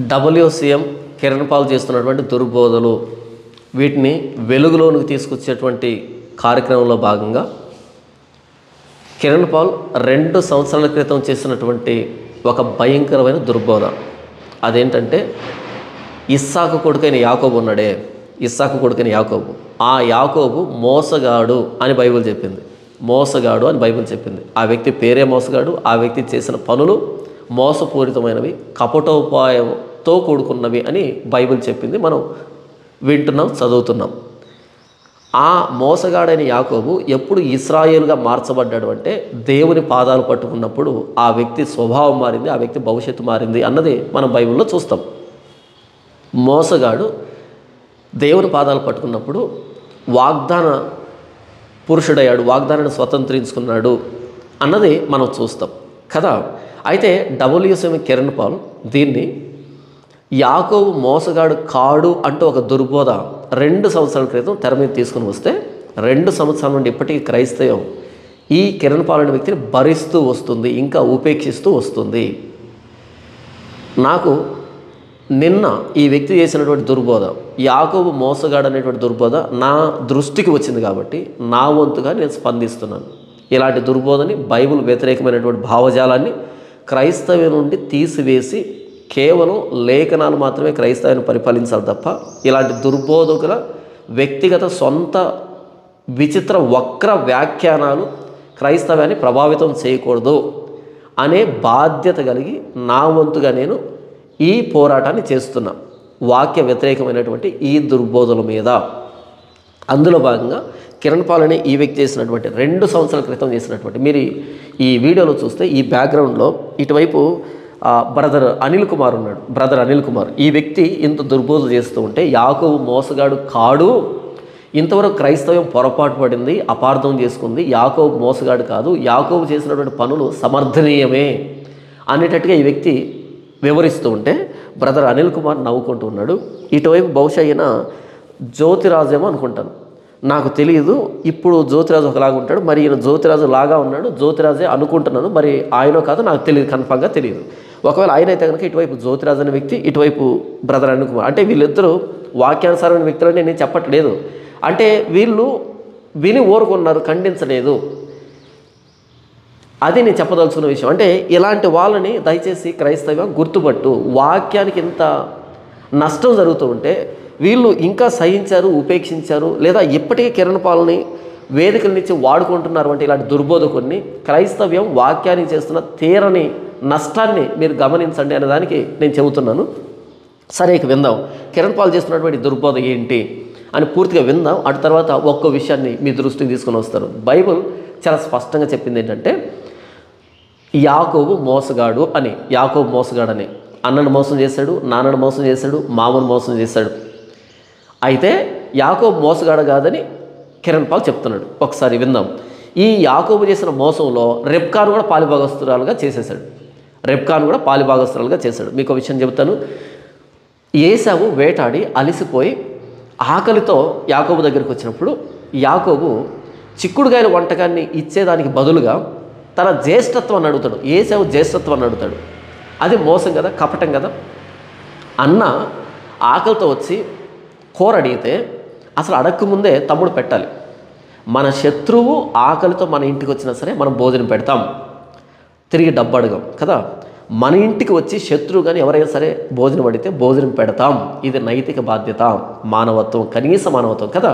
WCM Kiran Paul చేస్తున్నటువంటి దుర్బోధలు వీటిని వెలుగులోనికి తీసుకొచ్చేటువంటి కార్యక్రమంలో భాగంగా కిరణ్ పాల్ 2 సంవత్సరాల క్రితం చేసినటువంటి ఒక భయంకరమైన దుర్బోధ. అదేంటంటే ఇస్సాకు కొడుకైన యాకోబు ఉన్నాడే, ఇస్సాకు కొడుకైన యాకోబు, ఆ యాకోబు మోసగాడు అని బైబిల్ చెప్పింది. మోసగాడు అని బైబిల్ చెప్పింది. ఆ వ్యక్తి పేరే మోసగాడు. ఆ వ్యక్తి చేసిన పనులు మోసపూరితమైనవి, కపటోపాయంతో కూడుకున్నవి అని బైబిల్ చెప్పింది. మనం వింటున్నాం, చదువుతున్నాం. ఆ మోసగాడైన యాకోబు ఎప్పుడు ఇశ్రాయేలుగా మార్చబడ్డాడు అంటే దేవుని పాదాలు పట్టుకున్నప్పుడు ఆ వ్యక్తి స్వభావం మారింది, ఆ వ్యక్తి భవిష్యత్తు మారింది అన్నది మనం బైబిల్లో చూస్తాం. మోసగాడు దేవుని పాదాలు పట్టుకున్నప్పుడు వాగ్దాన పురుషుడయ్యాడు, వాగ్దానాన్ని స్వతంత్రించుకున్నాడు అన్నది మనం చూస్తాం కదా. అయితే WCM కిరణ్ పాల్ దీన్ని యాకోబు మోసగాడు కాడు అంటూ ఒక దుర్బోధ 2 సంవత్సరాల క్రితం తెర మీద తీసుకుని వస్తే 2 సంవత్సరాల నుండి ఇప్పటికీ క్రైస్తవం ఈ కిరణ్ పాల్ అనే వ్యక్తిని భరిస్తూ వస్తుంది, ఇంకా ఉపేక్షిస్తూ వస్తుంది. నాకు నిన్న ఈ వ్యక్తి చేసినటువంటి దుర్బోధ, యాకోబు మోసగాడు అనేటువంటి దుర్బోధ నా దృష్టికి వచ్చింది కాబట్టి నా వంతుగా నేను స్పందిస్తున్నాను. ఇలాంటి దుర్బోధని, బైబిల్ వ్యతిరేకమైనటువంటి భావజాలాన్ని క్రైస్తవ్యం నుండి తీసివేసి కేవలం లేఖనాలు మాత్రమే క్రైస్తవాన్ని పరిపాలించాలి తప్ప ఇలాంటి దుర్బోధకుల వ్యక్తిగత సొంత విచిత్ర వక్ర వ్యాఖ్యానాలు క్రైస్తవాన్ని ప్రభావితం చేయకూడదు అనే బాధ్యత కలిగి నా వంతుగా నేను ఈ పోరాటాన్ని చేస్తున్నా, వాక్య వ్యతిరేకమైనటువంటి ఈ దుర్బోధల మీద. అందులో భాగంగా కిరణ్ పాల్ అనే ఈ వ్యక్తి చేసినటువంటి 2 సంవత్సరాల క్రితం చేసినటువంటి, మీరు ఈ వీడియోలో చూస్తే ఈ బ్యాక్గ్రౌండ్లో ఇటువైపు బ్రదర్ అనిల్ కుమార్ ఉన్నాడు. బ్రదర్ అనిల్ కుమార్ ఈ వ్యక్తి ఇంత దుర్బోధ చేస్తూ ఉంటే యాకోబు మోసగాడు కాడు, ఇంతవరకు క్రైస్తవం పొరపాటు పడింది, అపార్థం చేసుకుంది, యాకోబు మోసగాడు కాదు, యాకోబు చేసినటువంటి పనులు సమర్థనీయమే అనేటట్టుగా ఈ వ్యక్తి వివరిస్తూ ఉంటే బ్రదర్ అనిల్ కుమార్ నవ్వుకుంటూ ఉన్నాడు. ఇటువైపు బహుశా అయినా జ్యోతిరాజేమో అనుకుంటాను, నాకు తెలియదు. ఇప్పుడు జ్యోతిరాజు ఒకలాగా ఉంటాడు, మరి ఈయన జ్యోతిరాజు లాగా ఉన్నాడు, జ్యోతిరాజే అనుకుంటున్నాను, మరి ఆయనో కాదు నాకు తెలియదు, కన్ఫామ్గా తెలియదు. ఒకవేళ ఆయన అయితే కనుక ఇటువైపు జ్యోతిరాజు అనే వ్యక్తి, ఇటువైపు బ్రదర్ అనిల్ కుమార్, అంటే వీళ్ళిద్దరూ వాక్యానుసారమైన వ్యక్తులని నేను చెప్పట్లేదు, అంటే వీళ్ళు విని ఊరుకున్నారు, ఖండించలేదు, అది నేను చెప్పదలుచుకున్న విషయం. అంటే ఇలాంటి వాళ్ళని దయచేసి క్రైస్తవం గుర్తుపట్టు. వాక్యానికి ఇంత నష్టం జరుగుతూ ఉంటే వీళ్ళు ఇంకా సహించారు, ఉపేక్షించారు, లేదా ఇప్పటికీ కిరణ్ పాల్ని వేదికల నుంచి వాడుకుంటున్నారు అంటే ఇలాంటి దుర్బోధకుల్ని. క్రైస్తవ్యం వాక్యానికి చేస్తున్న తీరని నష్టాన్ని మీరు గమనించండి అనే దానికి నేను చెబుతున్నాను. సరే, ఇక విందాం కిరణ్ పాల్ చేస్తున్నటువంటి దుర్బోధ ఏంటి అని పూర్తిగా విందాం. అటు తర్వాత ఒక్కో విషయాన్ని మీ దృష్టికి తీసుకొని వస్తారు. బైబిల్ చాలా స్పష్టంగా చెప్పింది ఏంటంటే యాకోబు మోసగాడు అని. యాకోబు మోసగాడని అన్నను మోసం చేశాడు, నాన్నను మోసం చేశాడు, మామను మోసం చేశాడు. అయితే యాకోబు మోసగాడు కాదని కిరణ్ పాల్ చెప్తున్నాడు. ఒకసారి విందాం. ఈ యాకోబు చేసిన మోసంలో రెబ్కాను కూడా పాలిభాగస్తురాలుగా చేసేసాడు. రెబ్కాను కూడా పాలిభాగస్తురాలుగా చేశాడు. మీకు ఒక విషయం చెబుతాను. ఏశావు వేటాడి అలిసిపోయి ఆకలితో యాకోబు దగ్గరికి వచ్చినప్పుడు యాకోబు చిక్కుడుగాయల వంటకాన్ని ఇచ్చేదానికి బదులుగా తన జ్యేష్ఠత్వాన్ని అడుగుతాడు. ఏశావు జ్యేష్ఠత్వాన్ని అడుగుతాడు. అది మోసం కదా, కపటం కదా. అన్న ఆకలితో వచ్చి కూర అడిగితే అసలు అడగకముందే తమ్ముడు పెట్టాలి. మన శత్రువు ఆకలితో మన ఇంటికి వచ్చినా సరే మనం భోజనం పెడతాం, తిరిగి డబ్బు అడగం కదా. మన ఇంటికి వచ్చి శత్రువు కానీ ఎవరైనా సరే భోజనం అడిగితే భోజనం పెడతాం. ఇది నైతిక బాధ్యత, మానవత్వం, కనీస మానవత్వం కదా.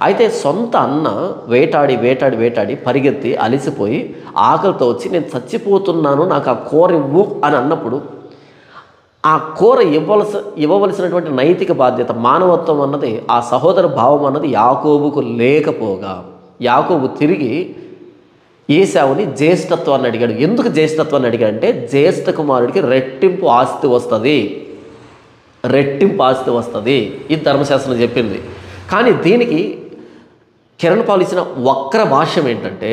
అయితే సొంత అన్న వేటాడి వేటాడి వేటాడి పరిగెత్తి అలిసిపోయి ఆకలితో వచ్చి నేను చచ్చిపోతున్నాను, నాకు ఆ కూర ఇవ్వు అని అన్నప్పుడు ఆ కూర ఇవ్వవలసినటువంటి నైతిక బాధ్యత, మానవత్వం అన్నది, ఆ సహోదర భావం అన్నది యాకోబుకు లేకపోగా యాకోబు తిరిగి ఏశావుని జ్యేష్ఠత్వాన్ని అడిగాడు. ఎందుకు జ్యేష్ఠత్వాన్ని అడిగాడు అంటే జ్యేష్ఠ కుమారుడికి రెట్టింపు ఆస్తి వస్తుంది, రెట్టింపు ఆస్తి వస్తుంది. ఇది ధర్మశాస్త్రం చెప్పింది. కానీ దీనికి కిరణ్ పాల్ ఇచ్చిన వక్ర భాష్యం ఏంటంటే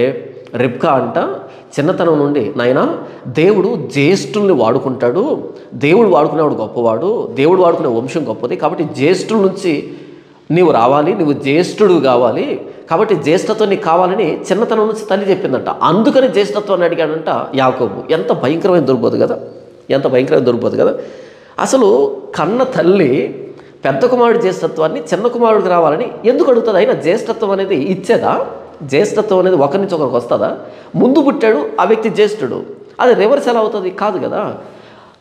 రెబ్కా అంట చిన్నతనం నుండి నాయనా దేవుడు జ్యేష్ఠుల్ని వాడుకుంటాడు, దేవుడు వాడుకునేవాడు గొప్పవాడు, దేవుడు వాడుకునే వంశం గొప్పది, కాబట్టి జ్యేష్ఠుల నుంచి నీవు రావాలి, నువ్వు జ్యేష్ఠుడు కావాలి, కాబట్టి జ్యేష్ఠత్వం నీకు కావాలని చిన్నతనం నుంచి తల్లి చెప్పిందంట. అందుకని జ్యేష్ఠత్వాన్ని అడిగాడంట యాకోబు. ఎంత భయంకరమైన దుర్బోధ కదా, ఎంత భయంకరమైన దుర్బోధ కదా. అసలు కన్న తల్లి పెద్ద కుమారుడి జ్యేష్ఠత్వాన్ని చిన్న కుమారుడికి రావాలని ఎందుకు అడుగుతుంది? అయినా జ్యేష్ఠత్వం అనేది ఇచ్చేదా? జ్యేష్ఠత్వం అనేది ఒకరి నుంచి ఒకరికి వస్తుందా? ముందు పుట్టాడు ఆ వ్యక్తి జ్యేష్ఠుడు, అది రివర్స్ ఎలా అవుతుంది? కాదు కదా.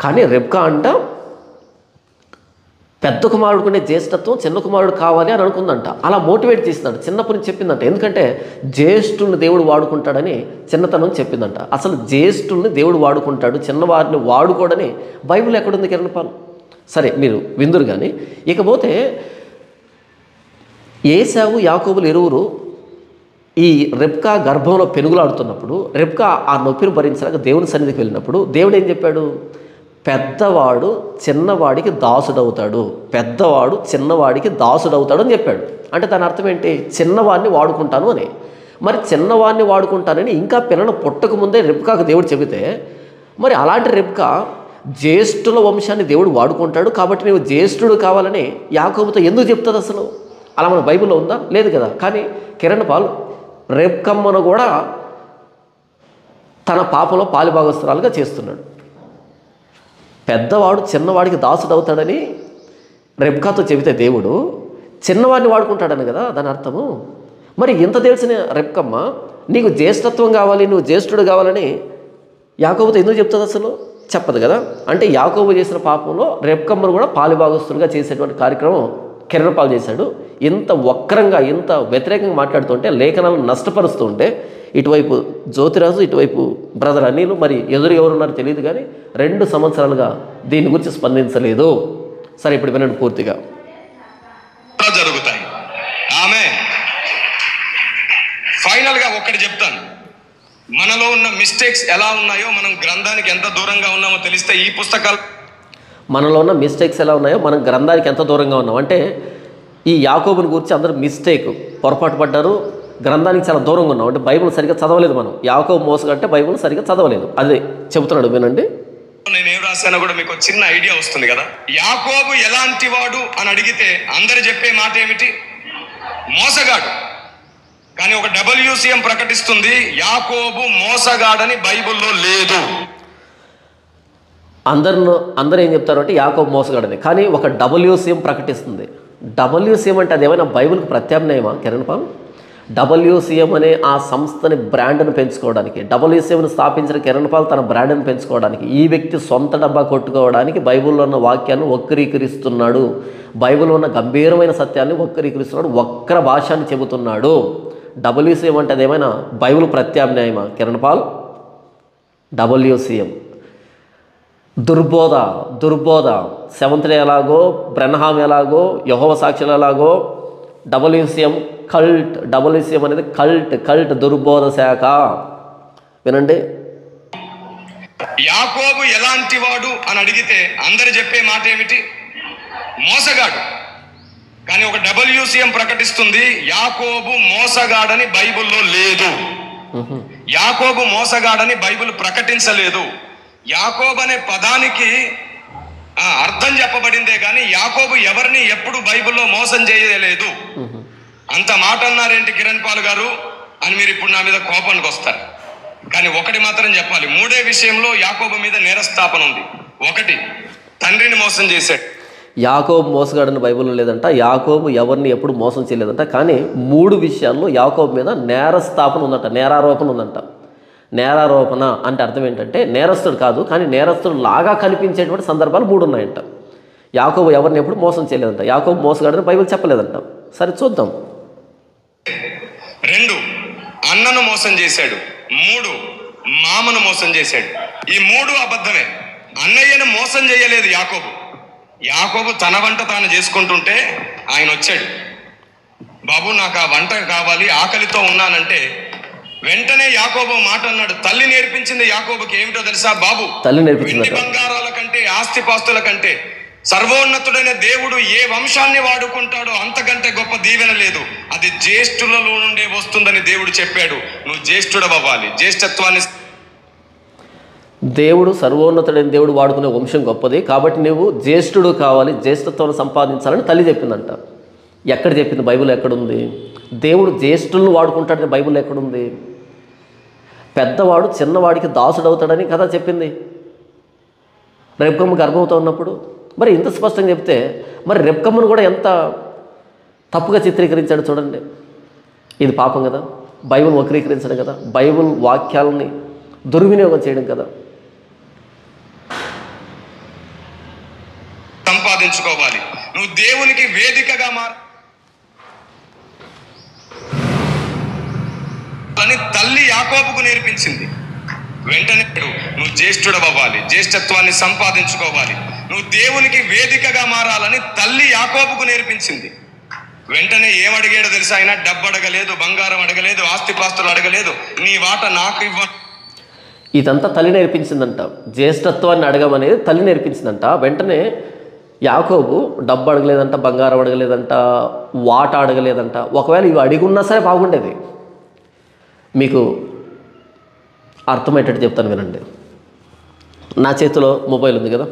కానీ రెబ్కా అంట పెద్ద కుమారుడుకునే జ్యేష్ఠత్వం చిన్న కుమారుడు కావాలి అని అనుకుందంట. అలా మోటివేట్ చేసిందంట, చిన్నప్పటి నుంచి చెప్పిందంట. ఎందుకంటే జ్యేష్ఠుల్ని దేవుడు వాడుకుంటాడని చిన్నతనం చెప్పిందంట. అసలు జ్యేష్ఠుల్ని దేవుడు వాడుకుంటాడు, చిన్నవారిని వాడుకోడని బైబిల్ ఎక్కడుంది కిరణపాల్? సరే మీరు విందురు. కానీ ఇకపోతే ఏశావు యాకోబులు ఇరువురు ఈ రెబ్కా గర్భంలో పెనుగులాడుతున్నప్పుడు, రెబ్కా ఆ నొప్పిని భరించలేక దేవుని సన్నిధికి వెళ్ళినప్పుడు దేవుడు ఏం చెప్పాడు? పెద్దవాడు చిన్నవాడికి దాసుడవుతాడు, పెద్దవాడు చిన్నవాడికి దాసుడవుతాడు అని చెప్పాడు. అంటే దాని అర్థం ఏంటి? చిన్నవాడిని వాడుకుంటాను అని. మరి చిన్నవాడిని వాడుకుంటానని ఇంకా పిల్లలు పుట్టక ముందే రెబ్కాకు దేవుడు చెబితే, మరి అలాంటి రెబ్కా జ్యేష్ఠుల వంశాన్ని దేవుడు వాడుకుంటాడు కాబట్టి నువ్వు జ్యేష్ఠుడు కావాలని యాకోబుతో ఎందుకు చెప్తుంది? అసలు అలా మన బైబిల్లో ఉందా? లేదు కదా. కానీ కిరణ్ పాల్ రెబ్కమ్మను కూడా తన పాపలో పాలిభాగస్తురాలుగా చేస్తున్నాడు. పెద్దవాడు చిన్నవాడికి దాసుడు అవుతాడని రెబ్కాతో చెబితే దేవుడు చిన్నవాడిని వాడుకుంటాడని కదా దాని అర్థము. మరి ఇంత తెలిసిన రెబ్కమ్మ నీకు జ్యేష్ఠత్వం కావాలి, నువ్వు జ్యేష్ఠుడు కావాలని యాకోబుతో ఎందుకు చెప్తుంది? అసలు చెప్పదు కదా. అంటే యాకోబు చేసిన పాపంలో రెబ్కమ్మను కూడా పాలిభాగస్తులుగా చేసేటువంటి కార్యక్రమం కిరణ్ పాల్ చేశాడు. ఇంత వక్రంగా ఇంత వ్యతిరేకంగా మాట్లాడుతుంటే, లేఖనాలను నష్టపరుస్తూ ఉంటే, ఇటువైపు జ్యోతిరాజు ఇటువైపు బ్రదర్ అనిలు, మరి ఎదురు ఎవరున్నారో తెలియదు కానీ 2 సంవత్సరాలుగా దీని గురించి స్పందించలేదు. సరే ఇప్పుడు వినండి పూర్తిగా. జరుగుతాయి. ఆమె ఫైనల్గా ఒక్కటి చెప్తాను, మనలో ఉన్న మిస్టేక్స్ ఎలా ఉన్నాయో, మనం గ్రంథానికి ఎంత దూరంగా ఉన్నామో తెలిస్తే ఈ పుస్తకాలు, మనలో ఉన్న మిస్టేక్స్ ఎలా ఉన్నాయో మనం గ్రంథానికి ఎంత దూరంగా ఉన్నాం అంటే, ఈ యాకోబుని గురించి అందరూ మిస్టేక్ పొరపాటు పడ్డారు, గ్రంథానికి చాలా దూరంగా ఉన్నాం. అంటే బైబిల్ సరిగ్గా చదవలేదు మనం. యాకోబు మోసగంటే బైబిల్ సరిగ్గా చదవలేదు, అదే చెబుతున్నాడు. వినండి. నేనేం రాశానో కూడా మీకు చిన్న ఐడియా వస్తుంది కదా. యాకోబు ఎలాంటి వాడు అని అడిగితే అందరు చెప్పే మాట ఏమిటి? మోసగాడు. కానీ ఒక WCM ప్రకటిస్తుంది యాకోబు మోసగాడని బైబిల్లో లేదు. అందరూ ఏం చెప్తారు అంటే యాకోబు మోసగాడని. కానీ ఒక WCM ప్రకటిస్తుంది. WCM అంటే అదేమైనా బైబిల్కి ప్రత్యామ్నాయమా కిరణ్ పాల్? WCM అనే ఆ సంస్థని బ్రాండ్ను పెంచుకోవడానికి, WCMని స్థాపించిన కిరణ్ పాల్ తన బ్రాండ్ను పెంచుకోవడానికి, ఈ వ్యక్తి సొంత డబ్బా కొట్టుకోవడానికి బైబిల్లో ఉన్న వాక్యాన్ని వక్రీకరిస్తున్నాడు, బైబిల్లో ఉన్న గంభీరమైన సత్యాన్ని వక్రీకరిస్తున్నాడు, వక్ర భాషని చెబుతున్నాడు. WCM అంటే అదేమైనా బైబిల్ ప్రత్యామ్నాయమా కిరణ్ పాల్? WCM దుర్బోధ. సెవెంత్ డే ఎలాగో, బ్రెన్హామ్ ఎలాగో, యెహోవా సాక్షులు ఎలాగో, WCM కల్ట్. WCM అనేది కల్ట్ దుర్బోధ శాఖ. వినండి. యాకోబు ఎలాంటి వాడు అని అడిగితే అందరు చెప్పే మాట ఏమిటి? మోసగాడు. కానీ ఒక WCM ప్రకటిస్తుంది యాకోబు మోసగాడని బైబిల్లో లేదు. యాకోబు మోసగాడని బైబిల్ ప్రకటించలేదు. యాకోబు అనే పదానికి అర్థం చెప్పబడిందే కానీ యాకోబు ఎవరిని ఎప్పుడు బైబిల్లో మోసం చేయలేదు. అంత మాట అన్నారేంటి కిరణ్ పాల్ గారు అని మీరు ఇప్పుడు నా మీద కోపానికి వస్తారు. కానీ ఒకటి మాత్రం చెప్పాలి, 3 విషయంలో యాకోబు మీద నేరస్థాపన ఉంది. 1, తండ్రిని మోసం చేశాడు. యాకోబు మోసగాడని బైబిల్లో లేదంట. యాకోబు ఎవరిని ఎప్పుడు మోసం చేయలేదంట. కానీ 3 విషయాల్లో యాకోబు మీద నేరస్థాపన ఉందంట, నేరారోపణ ఉందంట. నేరారోపణ అంటే అర్థం ఏంటంటే నేరస్తుడు కాదు, కానీ నేరస్తుడు లాగా కనిపించేటువంటి సందర్భాలు 3 ఉన్నాయంట. యాకోబు ఎవరిని ఎప్పుడు మోసం చేయలేదంట. యాకోబు మోసగాడని బైబిల్ చెప్పలేదంట. సరే చూద్దాం. 2, అన్నను మోసం చేశాడు. 3, మామను మోసం చేశాడు. ఈ 3 అబద్ధమే. అన్నయ్యను మోసం చేయలేదు యాకోబు. యాకోబు తన వంట తాను చేసుకుంటుంటే ఆయన వచ్చాడు, బాబు నాకు ఆ వంట కావాలి, ఆకలితో ఉన్నానంటే వెంటనే యాకోబు మాట అన్నాడు. తల్లి నేర్పించింది యాకోబుకి ఏమిటో తెలుసా? బాబు, వెండి బంగారాల కంటే ఆస్తిపాస్తుల కంటే సర్వోన్నతుడైన దేవుడు ఏ వంశాన్ని వాడుకుంటాడో అంతకంటే గొప్ప దీవెన లేదు, అది జ్యేష్ఠులలో నుండే వస్తుందని దేవుడు చెప్పాడు. నువ్వు జ్యేష్ఠుడవ్వాలి. జ్యేష్ఠత్వాన్ని దేవుడు సర్వోన్నతుడైన దేవుడు వాడుకునే వంశం గొప్పది కాబట్టి నువ్వు జ్యేష్ఠుడు కావాలి, జ్యేష్ఠత్వాన్ని సంపాదించాలని తల్లి చెప్పిందంట. ఎక్కడ చెప్పింది? బైబిల్ ఎక్కడుంది? దేవుడు జ్యేష్ఠులను వాడుకుంటాడని బైబిల్ ఎక్కడుంది? పెద్దవాడు చిన్నవాడికి దాసుడు అవుతాడని కదా చెప్పింది రెబ్కమ్మ గర్భంతో ఉన్నప్పుడు. మరి ఇంత స్పష్టంగా చెప్తే మరి రెబ్కమ్మను కూడా ఎంత తప్పుగా చిత్రీకరించాడు చూడండి. ఇది పాపం కదా, బైబిల్ వక్రీకరించడం కదా, బైబిల్ వాక్యాలని దుర్వినియోగం చేయడం కదా. సంపాదించుకోవాలి, నువ్వు దేవునికి వేదికగా అని తల్లి యాకోబుకు నేర్పించింది. వెంటనే నువ్వు జ్యేష్ఠుడవ్వాలి, జ్యేష్ఠత్వాన్ని సంపాదించుకోవాలి, నువ్వు దేవునికి వేదికగా మారాలని తల్లి యాకోబుకు నేర్పించింది. వెంటనే ఏమడిగాడో తెలుసా? ఆయన డబ్బు అడగలేదు, బంగారం అడగలేదు, ఆస్తిపాస్తులు అడగలేదు, నీ వాట నాకు ఇవ్వ. ఇదంతా తల్లి నేర్పించిందంట. జ్యేష్ఠత్వాన్ని అడగమనేది తల్లి నేర్పించిందంట. వెంటనే యాకోబు డబ్బు అడగలేదంట, బంగారం అడగలేదంట, వాట అడగలేదంట. ఒకవేళ ఇవి అడిగి ఉన్నా సరే బాగుండేది. మీకు అర్థమయ్యేటట్టు చెప్తాను వినండి. నా చేతిలో మొబైల్ ఉంది కదా,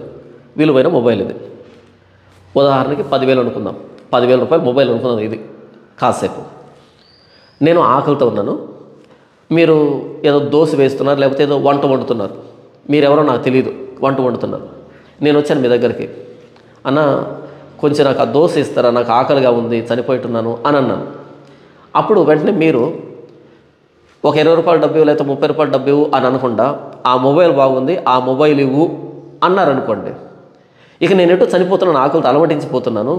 విలువైన మొబైల్ ఇది. ఉదాహరణకి 10,000 అనుకుందాం, 10,000 రూపాయలు మొబైల్ అనుకున్నాను. ఇది కాసేపు నేను ఆకలితో ఉన్నాను, మీరు ఏదో దోశ వేస్తున్నారు, లేకపోతే ఏదో వంట వండుతున్నారు, మీరెవరో నాకు తెలియదు, వంట వండుతున్నారు. నేను వచ్చాను మీ దగ్గరికి, అన్న కొంచెం నాకు ఆ దోశ ఇస్తారా, నాకు ఆకలిగా ఉంది, చనిపోతున్నాను అని అన్నాను. అప్పుడు వెంటనే మీరు ఒక 20 రూపాయల డబ్బు లేకపోతే 30 రూపాయల డబ్బు అని అనకుండా ఆ మొబైల్ బాగుంది, ఆ మొబైల్ ఇవ్వు అన్నారనుకోండి. ఇక నేను ఎటో చనిపోతున్నాను, ఆకలితో అలమటించిపోతున్నాను,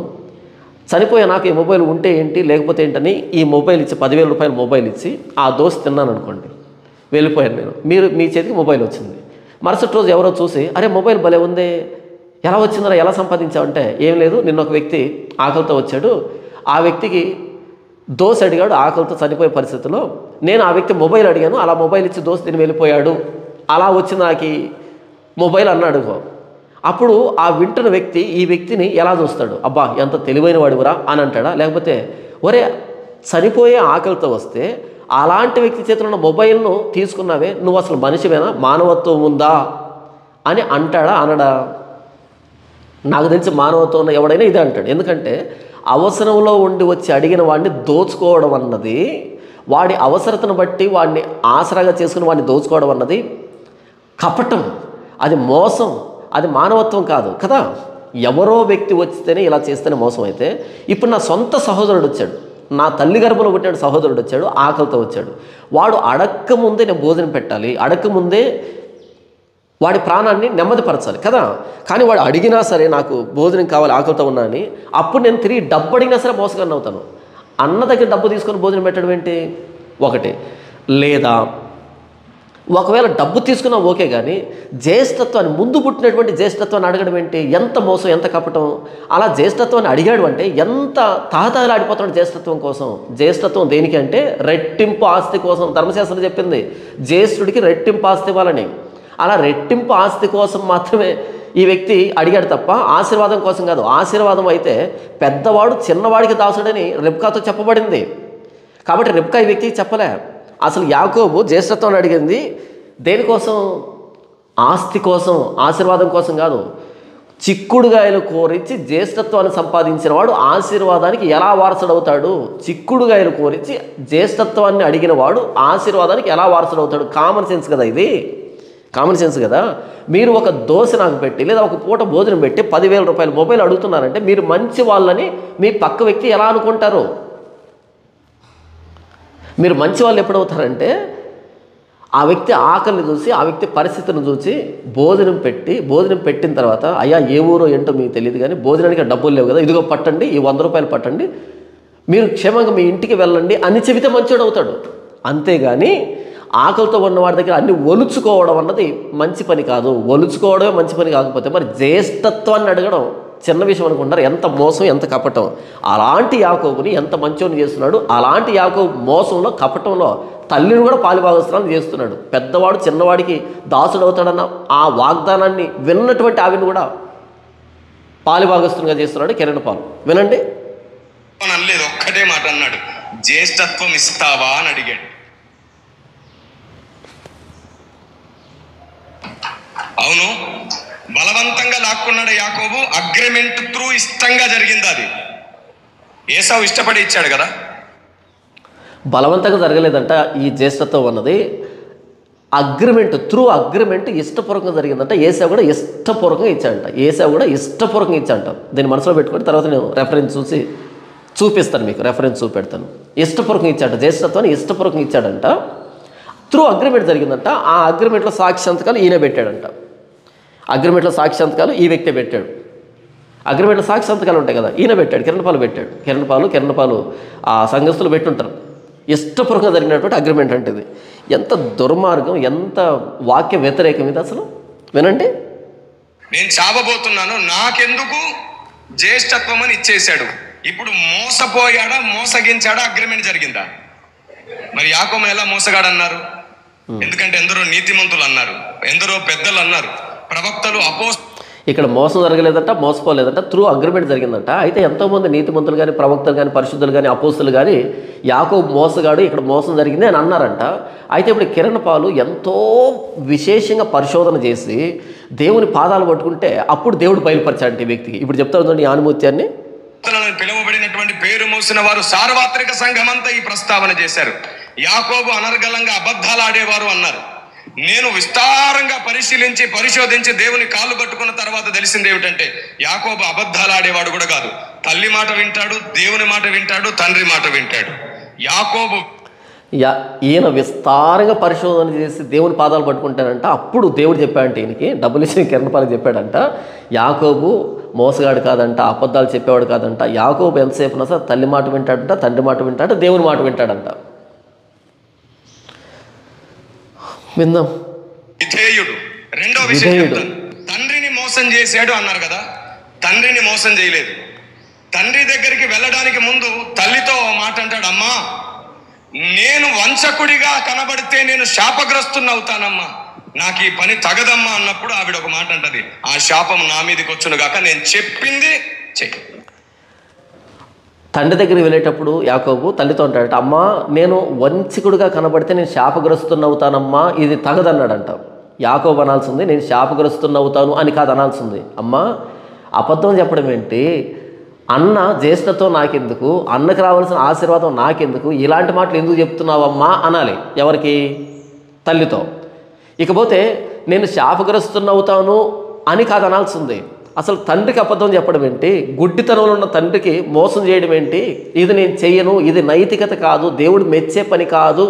చనిపోయే నాకు ఈ మొబైల్ ఉంటే ఏంటి లేకపోతే ఏంటని ఈ మొబైల్ ఇచ్చి 10,000 రూపాయల మొబైల్ ఇచ్చి ఆ దోశ తిన్నాను అనుకోండి, వెళ్ళిపోయాను నేను. మీ చేతికి మొబైల్ వచ్చింది. మరుసటి రోజు ఎవరో చూసి అరే మొబైల్ భలే ఉంది, ఎలా వచ్చిందో ఎలా సంపాదించావంటే, ఏం లేదు నిన్న ఒక వ్యక్తి ఆకలితో వచ్చాడు, ఆ వ్యక్తికి దోశ అడిగాడు, ఆకలితో చనిపోయే పరిస్థితిలో నేను ఆ వ్యక్తి మొబైల్ అడిగాను, అలా మొబైల్ ఇచ్చి దోశ తిని వెళ్ళిపోయాడు, అలా వచ్చి నాకు మొబైల్ అన్నాడు. అప్పుడు ఆ వింటున్న వ్యక్తి ఈ వ్యక్తిని ఎలా చూస్తాడు? అబ్బా ఎంత తెలివైన వాడివరా అని అంటాడా? లేకపోతే ఒరే చనిపోయే ఆకలితో వస్తే అలాంటి వ్యక్తి చేతిలో ఉన్న మొబైల్ను తీసుకున్నావే, నువ్వు అసలు మనిషివేనా, మానవత్వం ఉందా అని అంటాడా అనడా? నాకు తెలిసి మానవత్వం ఉన్న ఎవడైనా ఇదే అంటాడు. ఎందుకంటే అవసరంలో ఉండి వచ్చి అడిగిన వాడిని దోచుకోవడం అన్నది, వాడి అవసరతను బట్టి వాడిని ఆసరాగా చేసుకుని వాడిని దోచుకోవడం అన్నది కపటం, అది మోసం, అది మానవత్వం కాదు కదా. ఎవరో వ్యక్తి వచ్చితేనే ఇలా చేస్తేనే మోసం అయితే, ఇప్పుడు నా సొంత సహోదరుడు వచ్చాడు, నా తల్లి గర్భంలో పుట్టిన సహోదరుడు వచ్చాడు, ఆకలితో వచ్చాడు, వాడు అడక్క ముందే నేను భోజనం పెట్టాలి, అడక్క ముందే వాడి ప్రాణాన్ని నెమ్మదిపరచాలి కదా. కానీ వాడు అడిగినా సరే నాకు భోజనం కావాలి, ఆకలితో ఉన్నా అని, అప్పుడు నేను తిరిగి డబ్బు అడిగినా సరే మోసగాన్ని అవుతాను. అన్న దగ్గర డబ్బు తీసుకొని భోజనం పెట్టడం ఏంటి? ఒకటి. లేదా ఒకవేళ డబ్బు తీసుకున్నా ఓకే, కానీ జ్యేష్ఠత్వాన్ని, ముందు పుట్టినటువంటి జ్యేష్ఠత్వాన్ని అడగడం ఏంటి? ఎంత మోసం, ఎంత కపటం. అలా జ్యేష్ఠత్వాన్ని అడిగాడు అంటే ఎంత తాహతాలాడిపోతున్నాడు జ్యేష్ఠత్వం కోసం. జ్యేష్ఠత్వం దేనికి అంటే రెట్టింపు ఆస్తి కోసం. ధర్మశాస్త్రం చెప్పింది జ్యేష్ఠుడికి రెట్టింపు ఆస్తి ఇవ్వాలని. అలా రెట్టింపు ఆస్తి కోసం మాత్రమే ఈ వ్యక్తి అడిగాడు తప్ప ఆశీర్వాదం కోసం కాదు. ఆశీర్వాదం అయితే పెద్దవాడు చిన్నవాడికి దాసుడని రెబ్కాతో చెప్పబడింది. కాబట్టి రెబ్కా ఈ వ్యక్తికి చెప్పలే. అసలు యాకోబు జ్యేష్ఠత్వాన్ని అడిగింది దేనికోసం? ఆస్తి కోసం, ఆశీర్వాదం కోసం కాదు. చిక్కుడుగాయలు కోరించి జ్యేష్ఠత్వాన్ని సంపాదించిన వాడు ఆశీర్వాదానికి ఎలా వారసుడవుతాడు? చిక్కుడుగాయలు కోరించి జ్యేష్ఠత్వాన్ని అడిగిన వాడు ఆశీర్వాదానికి ఎలా వారసుడవుతాడు? కామన్ సెన్స్ కదా ఇది, కామన్ సెన్స్ కదా. మీరు ఒక దోశ నాకు పెట్టి లేదా ఒక పూట భోజనం పెట్టి 10,000 రూపాయల మొబైల్ అడుగుతున్నారంటే మీరు మంచి వాళ్ళని మీ పక్క వ్యక్తి ఎలా అనుకుంటారు? మీరు మంచి వాళ్ళు ఎప్పుడవుతారంటే ఆ వ్యక్తి ఆకలిని చూసి, ఆ వ్యక్తి పరిస్థితిని చూసి భోజనం పెట్టిన తర్వాత, అయ్యా ఏ ఊరో ఏంటో మీకు తెలియదు కానీ భోజనానికి డబ్బులు లేవు కదా, ఇదిగో పట్టండి, ఈ 100 రూపాయలు పట్టండి, మీరు క్షేమంగా మీ ఇంటికి వెళ్ళండి అని చెబితే మంచోడు అవుతాడు. అంతేగాని ఆకలితో ఉన్నవాడి దగ్గర అన్ని ఒలుచుకోవడం అన్నది మంచి పని కాదు. ఒలుచుకోవడమే మంచి పని కాకపోతే మరి జ్యేష్ఠత్వాన్ని అడగడం చిన్న విషయం అనుకుంటారు. ఎంత మోసం, ఎంత కపటం. అలాంటి యాకోబుని ఎంత మంచోని చేస్తున్నాడు. అలాంటి యాకోబు మోసంలో, కపటంలో తల్లిని కూడా పాలిభాగస్తులను చేస్తున్నాడు. పెద్దవాడు చిన్నవాడికి దాసుడు అవుతాడన్న ఆ వాగ్దానాన్ని విన్నటువంటి ఆవిని కూడా పాలిభాగస్తునిగా చేస్తున్నాడు కిరణ్ పాల్. వినండి. అనలేదు, ఒక్కటే మాట అన్నాడు, జ్యేష్ఠత్వం ఇస్తావా అని అడిగాడు. అవును, బలవంతంగా లాక్కున్నాడు యాకోబు. అగ్రిమెంట్ త్రూ ఇష్టంగా జరిగింది అది. ఏసావు ఇష్టపడి ఇచ్చాడు కదా. బలవంతంగా జరగలేదంట ఈ జ్యేష్ఠత్వం అన్నది. అగ్రిమెంట్, త్రూ అగ్రిమెంట్ ఇష్టపూర్వకంగా జరిగిందంట. ఏసావు కూడా ఇష్టపూర్వకంగా ఇచ్చాడంట. ఏసావు కూడా ఇష్టపూర్వకంగా ఇచ్చాడంట. దీన్ని మనసులో పెట్టుకొని తర్వాత నేను రెఫరెన్స్ చూపిస్తాను, మీకు రెఫరెన్స్ చూపెడతాను. ఇష్టపూర్వకంగా ఇచ్చాడంట, జ్యేష్ఠత్వాన్ని ఇష్టపూర్వకంగా ఇచ్చాడంట. త్రూ అగ్రిమెంట్ జరిగిందంట. ఆ అగ్రిమెంట్లో సాక్షి సంతకాలు ఈయన పెట్టాడంట. అగ్రిమెంట్లో సాక్షి సంతకాలు ఈ వ్యక్తి పెట్టాడు. అగ్రిమెంట్లో సాక్షి సంతకాలు ఉంటాయి కదా, ఈయన పెట్టాడు. కిరణపాలు పెట్టాడు. కిరణపాలు ఆ సంఘస్థులు పెట్టుంటారు. ఇష్టపూర్వకంగా జరిగినటువంటి అగ్రిమెంట్ అంటే ఇది. ఎంత దుర్మార్గం, ఎంత వాక్య వ్యతిరేకం ఇది అసలు. వినండి. నేను చావబోతున్నాను, నాకెందుకు జ్యేష్ఠత్వం అని ఇచ్చేశాడు. ఇప్పుడు మోసపోయాడా, మోసగించాడా, అగ్రిమెంట్ జరిగిందా? మరి యాకోబుని ఎలా మోసగాడన్నారు? ఎందుకంటే ఎందరో నీతిమంతులు అన్నారు, ఎందరో పెద్దలు అన్నారు, ప్రవక్తలు, ఇక్కడ మోసం జరగలేదంట, మోసపోలేదంట, త్రూ అగ్రిమెంట్ జరిగిందంట. అయితే ఎంతోమంది నీతిమంతులు కానీ, ప్రవక్తలు కానీ, పరిశుద్ధులు కానీ, అపోస్తులు కానీ యాకోబు మోసగాడు, ఇక్కడ మోసం జరిగింది అని అన్నారంట. అయితే ఇప్పుడు కిరణపాలు ఎంతో విశేషంగా పరిశోధన చేసి దేవుని పాదాలు పట్టుకుంటే అప్పుడు దేవుడు బయలుపరిచాడు ఈ వ్యక్తికి. ఇప్పుడు చెప్తాను ఈ ఆనుమూత్యాన్ని. పిలువబడినటువంటి పేరు మోసిన వారు సార్వత్రిక సంఘమంతా ఈ ప్రస్తావన చేశారు. యాకోబు అనర్గళంగా అబద్ధాలు ఆడేవారు అన్నారు. నేను విస్తారంగా పరిశోధించి దేవుని కాళ్ళు పట్టుకున్న తర్వాత తెలిసింది ఏమిటంటే యాకోబు అబద్ధాలు ఆడేవాడు కూడా కాదు. తల్లి మాట వింటాడు, దేవుని మాట వింటాడు, తండ్రి మాట వింటాడు. యాకోబు ఈయన విస్తారంగా పరిశోధన చేసి దేవుని పాదాలు పట్టుకుంటానంట. అప్పుడు దేవుడు చెప్పాడంట ఈయనకి, డబ్బులు ఇచ్చిన కిరణపాలకు చెప్పాడంట, యాకోబు మోసగాడు కాదంట, అబద్ధాలు చెప్పేవాడు కాదంట. యాకోబు ఎంతసేపు ఉన్నా సార్ తల్లి మాట వింటాడంట, తండ్రి మాట వింటాడంట, దేవుని మాట వింటాడంట. విందాం. విధేయుడు. రెండో విషయం చెప్తాను. తండ్రిని మోసం చేశాడు అన్నారు కదా, తండ్రిని మోసం చేయలేదు. తండ్రి దగ్గరికి వెళ్ళడానికి ముందు తల్లితో మాట అంటాడు, అమ్మా నేను వంచకుడిగా కనబడితే నేను శాపగ్రస్తున్నవుతానమ్మా, నాకు ఈ పని తగదమ్మా అన్నప్పుడు ఆవిడ ఒక మాట అంటది, ఆ శాపం నా మీదకి వచ్చును గాక, నేను చెప్పింది చెయ్యి. తండ్రి దగ్గరికి వెళ్ళేటప్పుడు యాకోబు తల్లితో అంటాడట, అమ్మా నేను వంచకుడిగా కనబడితే నేను శాపగ్రస్తున్నవుతానమ్మా, ఇది తగదన్నాడంట. యాకోబు అనాల్సింది నేను శాపగ్రస్తున్నవుతాను అని కాదు అనాల్సింది. అమ్మా అబద్ధం చెప్పడం ఏంటి, అన్న జ్యేష్ఠతో నాకెందుకు, అన్నకు రావాల్సిన ఆశీర్వాదం నాకెందుకు, ఇలాంటి మాటలు ఎందుకు చెప్తున్నావమ్మా అనాలి. ఎవరికి? తల్లితో. ఇకపోతే నేను శాపగ్రస్తున్నవుతాను అని కాదు అనాల్సింది. అసలు తండ్రికి అబద్ధం చెప్పడం ఏంటి, గుడ్డితనంలో ఉన్న తండ్రికి మోసం చేయడం ఏంటి, ఇది నేను చెయ్యను, ఇది నైతికత కాదు, దేవుడు మెచ్చే పని కాదు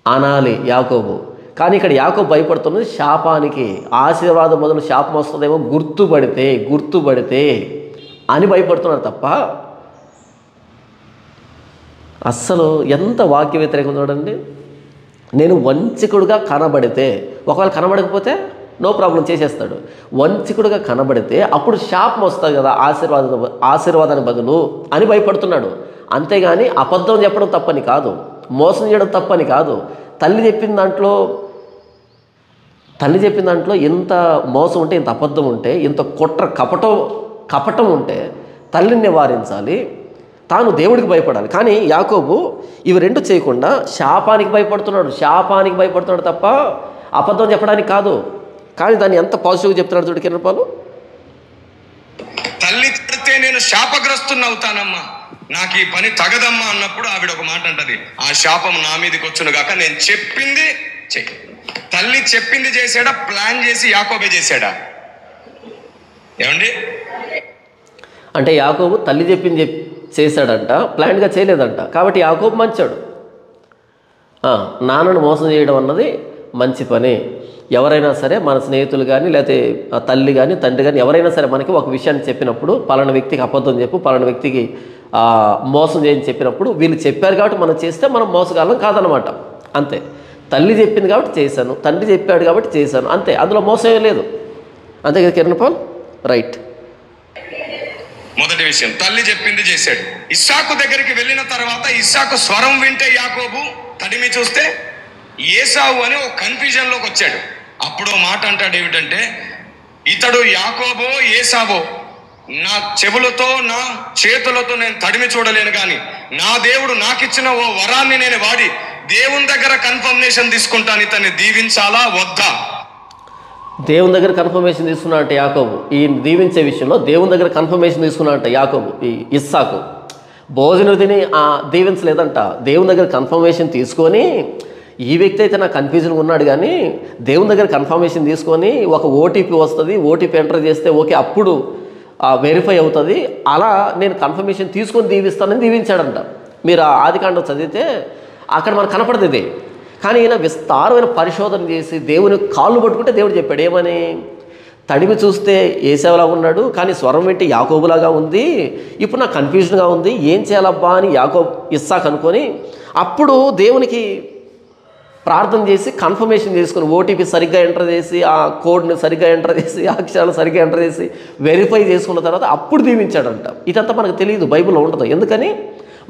అనాలి యాకోబు. కానీ ఇక్కడ యాకోబు భయపడుతున్నది శాపానికి. ఆశీర్వాదం మొదలు శాపం వస్తుందేమో గుర్తుపడితే అని భయపడుతున్నారు తప్ప అస్సలు ఎంత వాక్య వ్యతిరేకం చూడండి. నేను వంచకుడుగా కనబడితే, ఒకవేళ కనబడకపోతే నో ప్రాబ్లం చేసేస్తాడు. వంచకుడుగా కనబడితే అప్పుడు శాపం వస్తుంది కదా ఆశీర్వాదానికి బదులు అని భయపడుతున్నాడు. అంతేగాని అబద్ధం చెప్పడం తప్పని కాదు, మోసం చేయడం తప్పని కాదు. తల్లి చెప్పిన దాంట్లో ఇంత మోసం ఉంటే, ఇంత అబద్ధం ఉంటే, ఇంత కుట్ర కపటం ఉంటే తల్లిని నివారించాలి, తాను దేవుడికి భయపడాలి. కానీ యాకోబు ఇవి రెండు చేయకుండా శాపానికి భయపడుతున్నాడు తప్ప అబద్ధం చెప్పడానికి కాదు. కానీ దాన్ని ఎంత పాజిటివ్గా చెప్తున్నాడు చూడు కిరణపాలు. తల్లి తిడితే నేను శాపగ్రస్తున్నవుతానమ్మా, నాకు ఈ పని తగదమ్మా అన్నప్పుడు ఆవిడ ఒక మాట అంటది, ఆ శాపం నా మీదకి వచ్చును గాక, నేను చెప్పింది చెయ్యి. తల్లి చెప్పింది చేశాడా, ప్లాన్ చేసి యాకోబే చేశాడా? ఏమండి? అంటే యాకోబు తల్లి చెప్పింది చేశాడంట, ప్లాన్గా చేయలేదంట. కాబట్టి యాకోబు మంచాడు. నాన్నను మోసం చేయడం అన్నది మంచి పని. ఎవరైనా సరే మన స్నేహితులు కానీ, లేకపోతే తల్లి కానీ, తండ్రి కానీ ఎవరైనా సరే మనకి ఒక విషయాన్ని చెప్పినప్పుడు, పలానా వ్యక్తికి అబద్ధం చెప్పు, పలానా వ్యక్తికి మోసం చేయని చెప్పినప్పుడు వీళ్ళు చెప్పారు కాబట్టి మనం చేస్తే మనం మోసగాళ్ళం కాదనమాట. అంతే. తల్లి చెప్పింది కాబట్టి చేశాను, తండ్రి చెప్పాడు కాబట్టి చేశాను, అంతే. అందులో మోసమే లేదు. అంతే కదా కిరణపాల్? రైట్. మొదటి విషయం, తల్లి చెప్పింది చేశాడు. ఇస్సాకు దగ్గరికి వెళ్ళిన తర్వాత ఇస్సాకు స్వరం వింటే యాకోబు తడిమి చూస్తే ఏసావు అని ఒక కన్ఫ్యూజన్లోకి వచ్చాడు. అప్పుడు మాట అంటాడు ఏమిటంటే, ఇతడు యాకోబో ఏసావో, నా చెవులతో నా చేతులతో నేను తడిమి చూడలేను, కానీ నా దేవుడు నాకిచ్చిన ఓ వరాన్ని నేను వాడి దేవుని దగ్గర కన్ఫర్మేషన్ తీసుకుంటాను, ఇతన్ని దీవించాలా వద్దా? దేవుని దగ్గర కన్ఫర్మేషన్ తీసుకున్నాడంట యాకోబు. ఈ దీవించే విషయంలో దేవుని దగ్గర కన్ఫర్మేషన్ తీసుకున్నాడంట యాకోబు. ఈ ఇస్సాకు భోజనం తిని దీవించలేదంట, దేవుని దగ్గర కన్ఫర్మేషన్ తీసుకొని ఈ వ్యక్తి అయితే నాకు కన్ఫ్యూజన్గా ఉన్నాడు, కానీ దేవుని దగ్గర కన్ఫర్మేషన్ తీసుకొని ఒక ఓటీపీ వస్తుంది, ఓటీపీ ఎంటర్ చేస్తే ఓకే అప్పుడు వెరిఫై అవుతుంది, అలా నేను కన్ఫర్మేషన్ తీసుకొని దీవిస్తానని దీవించాడంట. మీరు ఆదికాండం చదివితే అక్కడ మనకు కనపడదు ఇది. కానీ ఈయన విస్తారమైన పరిశోధన చేసి దేవుని కాళ్ళు పట్టుకుంటే దేవుడు చెప్పాడు ఏమని, తడిమి చూస్తే ఏసేవలా ఉన్నాడు, కానీ స్వరం వింటే యాకోబులాగా ఉంది, ఇప్పుడు నాకు కన్ఫ్యూజన్గా ఉంది, ఏం చేయాలబ్బా అని ఇస్సాకు అనుకొని అప్పుడు దేవునికి ప్రార్థన చేసి కన్ఫర్మేషన్ చేసుకుని ఓటీపీ సరిగ్గా ఎంటర్ చేసి ఆ కోడ్ని సరిగ్గా ఎంటర్ చేసి అక్షరాలు సరిగ్గా ఎంటర్ చేసి వెరిఫై చేసుకున్న తర్వాత అప్పుడు దీవించాడంట. ఇదంతా మనకు తెలియదు, బైబిల్లో ఉండదు. ఎందుకని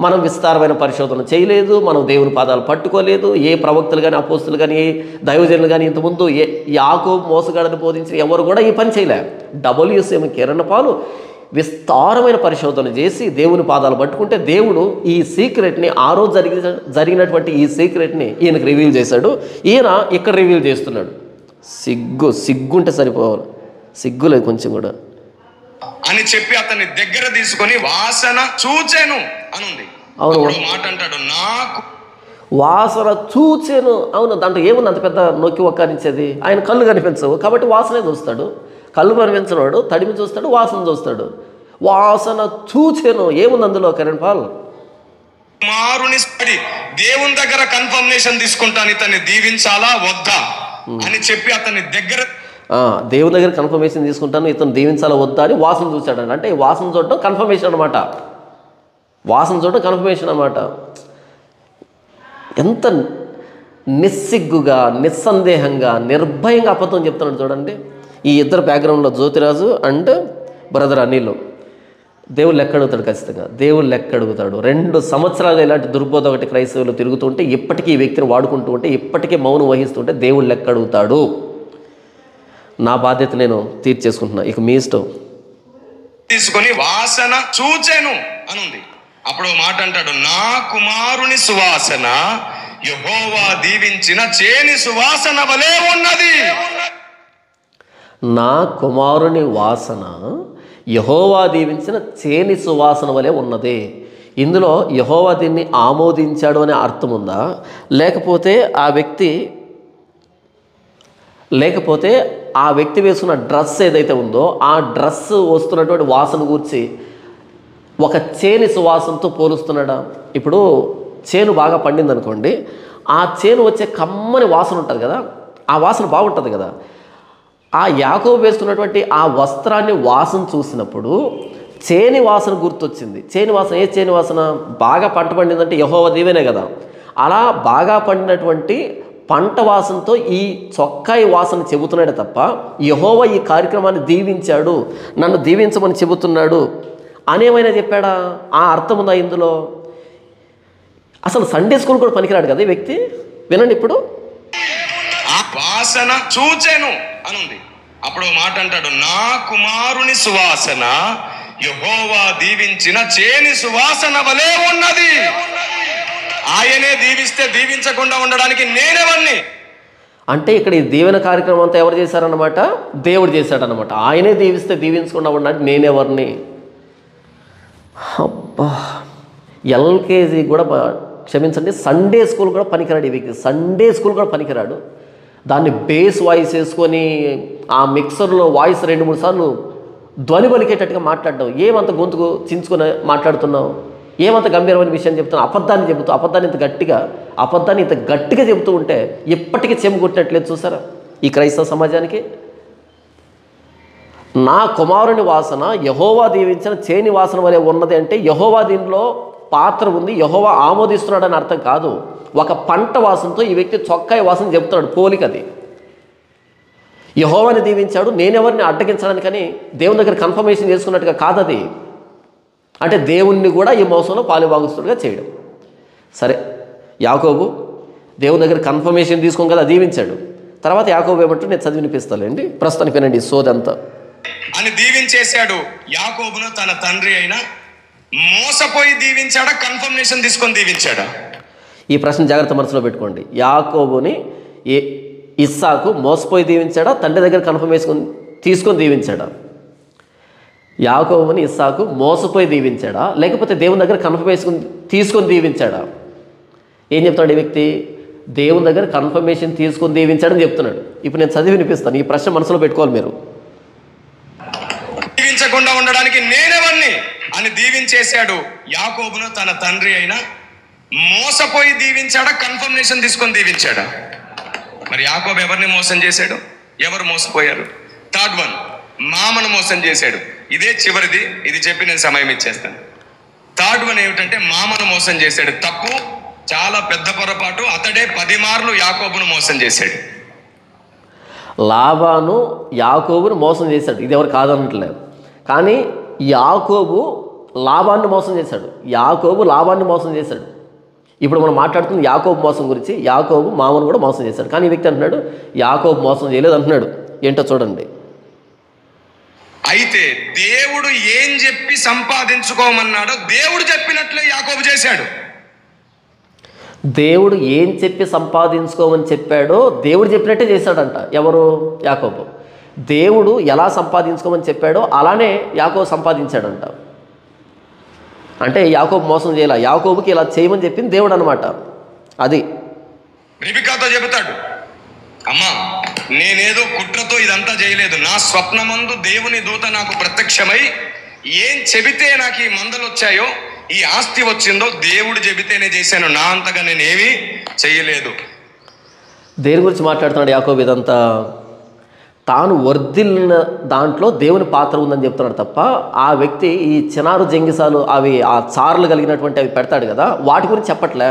మనం విస్తారమైన పరిశోధన చేయలేదు, మనం దేవుని పాదాలు పట్టుకోలేదు. ఏ ప్రవక్తలు కానీ అపోస్తులు కానీ ఏ దైవజనులు కానీ ఇంతకుముందు యాకోబు మోసగాడని బోధించిన ఎవరు కూడా ఈ పని చేయలే. WCM కిరణ్ పాలు విస్తారమైన పరిశోధన చేసి దేవుని పాదాలు పట్టుకుంటే దేవుడు ఈ సీక్రెట్ని ఆ రోజు జరిగినటువంటి ఈ సీక్రెట్ని ఈయనకు రివీల్ చేశాడు. ఈయన ఇక్కడ రివీల్ చేస్తున్నాడు. సిగ్గుంటే సరిపోవాలి, సిగ్గులేదు కొంచెం కూడా అని చెప్పి అతన్ని దగ్గర తీసుకొని వాసన చూచెను అనుంది. అవును, మాట అంటాడు నాకు వాసన చూచెను. అవును, దాంట్లో ఏముంది అంత పెద్ద నొక్కి ఒక్కరించేది? ఆయన కళ్ళు కనిపించవు కాబట్టి వాసనే చూస్తాడు. కళ్ళు కనిపించినవాడు తడిమి చూస్తాడు, వాసన చూస్తాడు. వాసన చూచెను ఏముంది అందులో కిరణ్ పాల్? కుమారుని దేవుని దగ్గర కన్ఫర్మేషన్ తీసుకుంటాను, ఇతన్ని దీవించాలా వద్దా అని చెప్పి అతన్ని దగ్గర దేవుని దగ్గర కన్ఫర్మేషన్ తీసుకుంటాను, ఇతను దీవించాలా వద్దా అని వాసన చూశాడు. అంటే వాసన చూడటం కన్ఫర్మేషన్ అనమాట. వాసన చూడటం కన్ఫర్మేషన్ అనమాట. ఎంత నిస్సిగ్గుగా నిస్సందేహంగా నిర్భయంగా అబద్ధం చెప్తున్నాడు చూడండి. ఈ ఇద్దరు బ్యాక్గ్రౌండ్లో జ్యోతిరాజు అండ్ బ్రదర్ అనిల్. దేవుడు లెక్క అడుగుతాడు, ఖచ్చితంగా దేవుడు లెక్క అడుగుతాడు. 2 సంవత్సరాలుగా ఇలాంటి దుర్బోధ ఒకటి క్రైస్తవులు తిరుగుతుంటే, ఇప్పటికీ ఈ వ్యక్తిని వాడుకుంటూ ఉంటే, ఇప్పటికీ మౌనం వహిస్తుంటే దేవుడు లెక్క అడుగుతాడు. నా బాధ్యత నేను తీర్చేసుకుంటున్నా, ఇక మీ ఇష్టం. తీసుకొని వాసన చూచెను అనుంది. అప్పుడు మాట అంటాడు నా కుమారుని సువాసన యెహోవా దీవించిన చేని సువాసన వలె ఉన్నది. నా కుమారుని వాసన యెహోవా దీవించిన చేని సువాసన వలె ఉన్నది. ఇందులో యెహోవా దీన్ని ఆమోదించాడు అనే అర్థం ఉందా, లేకపోతే ఆ వ్యక్తి వేసుకున్న డ్రెస్ ఏదైతే ఉందో ఆ డ్రెస్ వస్తున్నటువంటి వాసన గురించి ఒక చేని సువాసనతో పోలుస్తున్నాడా? ఇప్పుడు చేను బాగా పండింది అనుకోండి, ఆ చేను వచ్చే కమ్మని వాసన ఉంటుంది కదా, ఆ వాసన బాగుంటుంది కదా. ఆ యాకోబు వేసుకున్నటువంటి ఆ వస్త్రాన్ని వాసన చూసినప్పుడు చేని వాసన గుర్తొచ్చింది. చేని వాసన ఏ చేని వాసన? బాగా పంట పండిందంటే యెహోవా దీవెనే కదా. అలా బాగా పండినటువంటి పంట వాసనతో ఈ చొక్కాయి వాసన చెబుతున్నాడే తప్ప యెహోవా ఈ కార్యక్రమాన్ని దీవించాడు, నన్ను దీవించమని చెబుతున్నాడు అనేమైనా చెప్పాడా? ఆ అర్థం ఉందా ఇందులో? అసలు సండే స్కూల్ కూడా పనికిరాడు కదా ఈ వ్యక్తి. వినండి ఇప్పుడు. వాసన చూచెను అనుంది. అప్పుడు మాట అంటాడు నా కుమారుని సువాసన యెహోవా దీవించిన చేని సువాసన వలె ఉన్నది. ఆయనే దీవిస్తే దీవించకుండా ఉండడానికి నేనెవరిని? అంటే ఇక్కడ ఈ దీవెన కార్యక్రమం అంతా ఎవరు చేశారన్నమాట? దేవుడు చేశాడనమాట. ఆయనే దీవిస్తే దీవించకుండా ఉండడానికి నేనెవరిని? అబ్బా, ఎల్కేజీ కూడా క్షమించండి, సండే స్కూల్ కూడా పనికిరాడు ఈ వ్యక్తి. సండే స్కూల్ కూడా పనికిరాడు. దాన్ని బేస్ వాయిస్ వేసుకొని ఆ మిక్సర్లో వాయిస్ 2-3 సార్లు ధ్వని పలికేటట్టుగా మాట్లాడడం. ఏమంత గొంతుకు చించుకొని మాట్లాడుతున్నావు? ఏమంత గంభీరమైన విషయం చెప్తున్నావు? అబద్ధాన్ని ఇంత గట్టిగా చెబుతూ ఉంటే ఎప్పటికీ చెంబు కొట్టినట్లేదు. చూసారా ఈ క్రైస్తవ సమాజానికి? నా కుమారుని వాసన యెహోవా దీవించిన చేని వాసన వలె ఉన్నది అంటే యెహోవా దీనిలో పాత్ర ఉంది, యెహోవా ఆమోదిస్తున్నాడని అర్థం కాదు. ఒక పంట వాసనతో ఈ వ్యక్తి చొక్కాయి వాసన చెబుతున్నాడు. పోలికది. యెహోవాని దీవించాడు, నేనెవరిని అడ్డగించడానికని దేవుని దగ్గర కన్ఫర్మేషన్ చేసుకున్నట్టుగా కాదది. అంటే దేవుణ్ణి కూడా ఈ మోసంలో పాలుభాగస్తుడిగా చేయడం. సరే, యాకోబు దేవుని దగ్గర కన్ఫర్మేషన్ తీసుకోం కదా, దీవించాడు. తర్వాత యాకోబు ఏమంటూ నేను చదివి వినిపిస్తానండి, ప్రస్తుతానికి వినండి సోదంతా అని దీవించేశాడు. యాకోబును తన తండ్రి అయిన మోసపోయి దీవించాడా, కన్ఫర్మేషన్ తీసుకొని దీవించాడా? ఈ ప్రశ్న జాగ్రత్త మనసులో పెట్టుకోండి. యాకోబుని ఇస్సాకు మోసపోయి దీవించాడా, తండ్రి దగ్గర కన్ఫర్మేషన్ తీసుకొని దీవించాడా? యాకోబుని ఇస్సాకు మోసపోయి దీవించాడా, లేకపోతే దేవుని దగ్గర కన్ఫర్మేషన్ తీసుకొని దీవించాడా? ఏం చెప్తాడు ఈ వ్యక్తి? దేవుని దగ్గర కన్ఫర్మేషన్ తీసుకొని దీవించాడని చెప్తున్నాడు. ఇప్పుడు నేను చదివి వినిపిస్తాను, ఈ ప్రశ్న మనసులో పెట్టుకోవాలి మీరు. దీవించకుండా ఉండడానికి నేనెవరిని అని దీవించేశాడు యాకోబును తన తండ్రి అయిన. మోసపోయి దీవించాడా, కన్ఫర్మేషన్ తీసుకొని దీవించాడా? మరి యాకోబు ఎవరిని మోసం చేశాడు, ఎవరు మోసపోయారు? థర్డ్ వన్, మామను మోసం చేశాడు. ఇదే చివరిది, ఇది చెప్పి నేను సమయం ఇచ్చేస్తాను. థర్డ్ వన్ ఏమిటంటే మామను మోసం చేశాడు. తప్పు, చాలా పెద్ద పొరపాటు. అతడే 10 మార్లు యాకోబును మోసం చేశాడు. లాబాను యాకోబును మోసం చేశాడు, ఇది ఎవరు కాదనట్లేదు. కానీ యాకోబు లాబాన్ని మోసం చేశాడు, యాకోబు లాబాన్ని మోసం చేశాడు. ఇప్పుడు మనం మాట్లాడుతున్న యాకోబు మోసం గురించి. యాకోబు మామను కూడా మోసం చేశాడు. కానీ ఈ వ్యక్తి అంటున్నాడు యాకోబు మోసం చేయలేదు అంటున్నాడు. ఏంటో చూడండి. అయితే దేవుడు ఏం చెప్పి సంపాదించుకోమన్నాడో దేవుడు చెప్పినట్లే యాకోబు చేశాడు. దేవుడు ఏం చెప్పి సంపాదించుకోమని చెప్పాడో దేవుడు చెప్పినట్టే చేశాడంట. ఎవరు? యాకోబు. దేవుడు ఎలా సంపాదించుకోమని చెప్పాడో అలానే యాకోబు సంపాదించాడంట. అంటే యాకోబు మోసం చేయాల, యాకోబుకి ఇలా చేయమని చెప్పింది దేవుడు అనమాట. అది రిబికాతో చెబుతాడు, అమ్మా నేనేదో కుట్రతో ఇదంతా చేయలేదు, నా స్వప్నమందు దేవుని దూత నాకు ప్రత్యక్షమై ఏం చెబితే నాకు ఈ మందలు వచ్చాయో, ఈ ఆస్తి వచ్చిందో దేవుడు చెబితేనే చేశాను, నా అంతగా నేనేమీ చేయలేదు. దేని గురించి మాట్లాడుతున్నాడు యాకోబు? ఇదంతా తాను వర్ధిల్లిన దాంట్లో దేవుని పాత్ర ఉందని చెప్తున్నాడు తప్ప ఆ వ్యక్తి ఈ చినారు జంగిసాలు అవి ఆ చారులు కలిగినటువంటి అవి పెడతాడు కదా, వాటి గురించి చెప్పట్లే.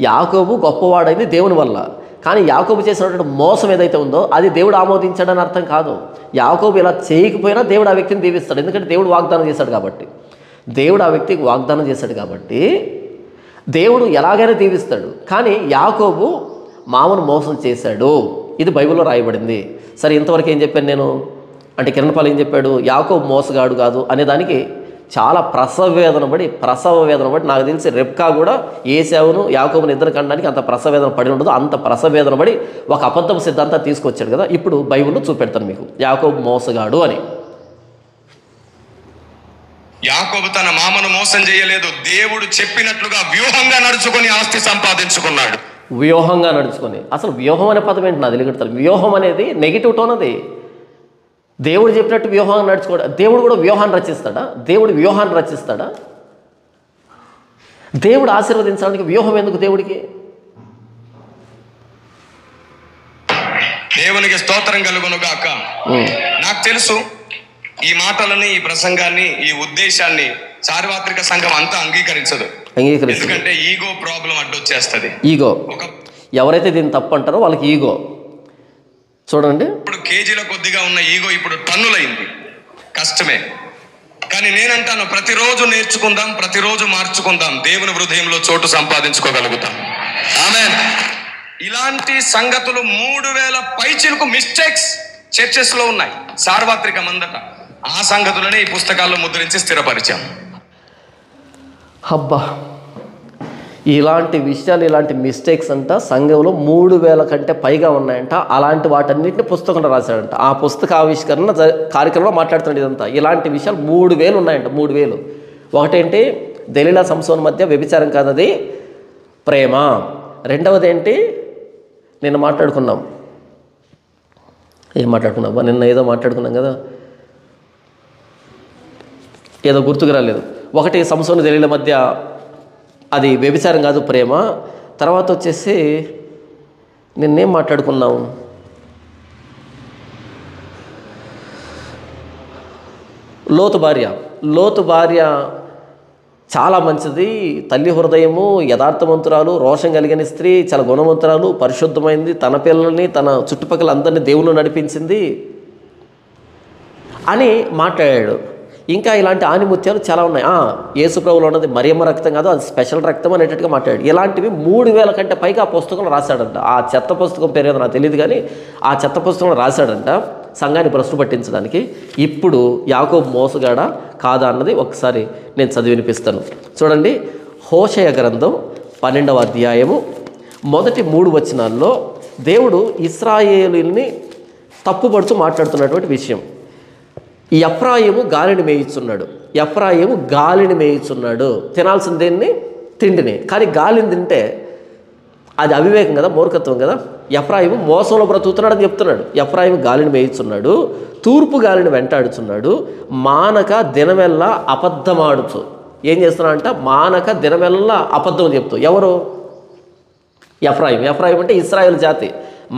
యాకోబు గొప్పవాడైంది దేవుని వల్ల. కానీ యాకోబు చేసినటువంటి మోసం ఏదైతే ఉందో అది దేవుడు ఆమోదించాడని అర్థం కాదు. యాకోబు ఇలా చేయకపోయినా దేవుడు ఆ వ్యక్తిని దీవిస్తాడు. ఎందుకంటే దేవుడు వాగ్దానం చేశాడు కాబట్టి, దేవుడు ఆ వ్యక్తికి వాగ్దానం చేశాడు కాబట్టి దేవుడు ఎలాగైనా దీవిస్తాడు. కానీ యాకోబు మామను మోసం చేశాడు, ఇది బైబిల్లో రాయబడింది. సరే, ఇంతవరకు ఏం చెప్పాను నేను అంటే కిరణపాల్ ఏం చెప్పాడు? యాకోబు మోసగాడు కాదు అనేదానికి చాలా ప్రసవ వేదన పడి నాకు తెలిసి రెబ్కా కూడా ఏశావును యాకోబుని ఇద్దరు కనడానికి అంత ప్రసవ వేదన పడి ఉండదు. అంత ప్రసవ వేదన పడి ఒక అబద్ధపు సిద్ధాంతం తీసుకొచ్చాడు కదా. ఇప్పుడు బైబిల్లో చూపెడతాను మీకు యాకోబు మోసగాడు అని. యాకోబు తన మామను మోసం చేయలేదు, దేవుడు చెప్పినట్లుగా వ్యూహంగా నడుచుకొని ఆస్తి సంపాదించుకున్నాడు. వ్యూహంగా నడుచుకొని, అసలు వ్యూహం అనే పదం ఏంటి నాకు తెలియదు. వ్యూహం అనేది నెగిటివ్ టోన్. అది దేవుడు చెప్పినట్టు వ్యూహాన్ని నడుచుకోవడం. దేవుడు కూడా వ్యూహాన్ని రచిస్తాడా? దేవుడు వ్యూహాన్ని రచిస్తాడా? దేవుడు ఆశీర్వదించడానికి వ్యూహం ఎందుకు దేవుడికి? దేవునికి స్తోత్రం కలుగునుగాక. నాకు తెలుసు ఈ మాటలని, ఈ ప్రసంగాన్ని, ఈ ఉద్దేశాన్ని సార్వత్రిక సంఘం అంతా అంగీకరించదు. ఎందుకంటే ఈగో ప్రాబ్లం అడ్డొచ్చేస్తుంది. ఈగో, ఎవరైతే దీన్ని తప్పు అంటారో వాళ్ళకి ఈగో. చూడండి, ఇప్పుడు కేజీల కొద్దిగా ఉన్న ఈగో ఇప్పుడు టన్నులైంది. కష్టమే. కానీ నేనంటాను, ప్రతిరోజు నేర్చుకుందాం, ప్రతిరోజు మార్చుకుందాం, దేవుని హృదయంలో చోటు సంపాదించుకోగలుగుతాం. ఆమేన్. ఇలాంటి సంగతులు 3000 పైచిలకు మిస్టేక్స్ చర్చెస్ లో ఉన్నాయి సార్వత్రిక మందట. ఆ సంగతులనే ఈ పుస్తకాల్లో ముద్రించి స్థిరపరిచాం. అబ్బా, ఇలాంటి విషయాలు, ఇలాంటి మిస్టేక్స్ అంట సంఘంలో 3000 కంటే పైగా ఉన్నాయంట. అలాంటి వాటన్నిటిని పుస్తకంలో రాశాడంట. ఆ పుస్తక ఆవిష్కరణ కార్యక్రమంలో మాట్లాడుతున్నాడు ఇదంతా. ఇలాంటి విషయాలు 3000 ఉన్నాయంట. 3000. ఒకటేంటి, దెలీలా సంసోను మధ్య వ్యభిచారం కాదు, అది ప్రేమ. రెండవది ఏంటి, నిన్న మాట్లాడుకున్నాం, ఏం మాట్లాడుకున్నాం? నిన్న ఏదో మాట్లాడుకున్నాం కదా, ఏదో గుర్తుకు రాలేదు. ఒకటి, సంసోను దెలీలా మధ్య అది వ్యభిచారం కాదు, ప్రేమ. తర్వాత వచ్చేసి నిన్నేం మాట్లాడుకున్నాం? లోతు భార్య చాలా మంచిది, తల్లి హృదయము, యథార్థవంతురాలు, రోషం కలిగిన స్త్రీ, చాలా గుణవంతురాలు, పరిశుద్ధమైంది, తన పిల్లల్ని తన చుట్టుపక్కల అందరినీ దేవుళ్ళు నడిపించింది అని మాట్లాడాడు. ఇంకా ఇలాంటి ఆనిముత్యాలు చాలా ఉన్నాయి. యేసుప్రభులో ఉన్నది మరియమ్మ రక్తం కాదు, అది స్పెషల్ రక్తం అనేటట్టుగా మాట్లాడాడు. ఇలాంటివి 3000 కంటే పైగా ఆ పుస్తకంలో రాశాడంట. ఆ చెత్త పుస్తకం పేరు ఏదో నాకు తెలియదు, కానీ ఆ చెత్త పుస్తకంలో రాశాడంట సంఘాన్ని భ్రష్టు పట్టించడానికి. ఇప్పుడు యాకోబు మోసగాడా కాదా అన్నది ఒకసారి నేను చదివి వినిపిస్తాను. చూడండి, హోషేయ గ్రంథం 12వ అధ్యాయము మొదటి 3 వచనాల్లో దేవుడు ఇశ్రాయేలుని తప్పుపడుతూ మాట్లాడుతున్నటువంటి విషయం. ఎఫ్రాయిము గాలిని మేయిస్తున్నాడు. తినాల్సిన దేన్ని? తిండిని. కానీ గాలిని తింటే అది అవివేకం కదా, మూర్ఖత్వం కదా. ఎఫ్రాయిము మోసంలో బ్రతుకుతున్నాడని చెప్తున్నాడు. ఎఫ్రాయిము గాలిని మేయిస్తున్నాడు, తూర్పు గాలిని వెంటాడుచున్నాడు, మానక దినమెల్లా అబద్ధమాడుచు. ఏం చేస్తున్నాడంట? మానక దినమెల్లా అబద్ధం చెప్తూ. ఎవరు? ఎఫ్రాయిం. ఎఫ్రాయిం అంటే ఇశ్రాయేల్ జాతి.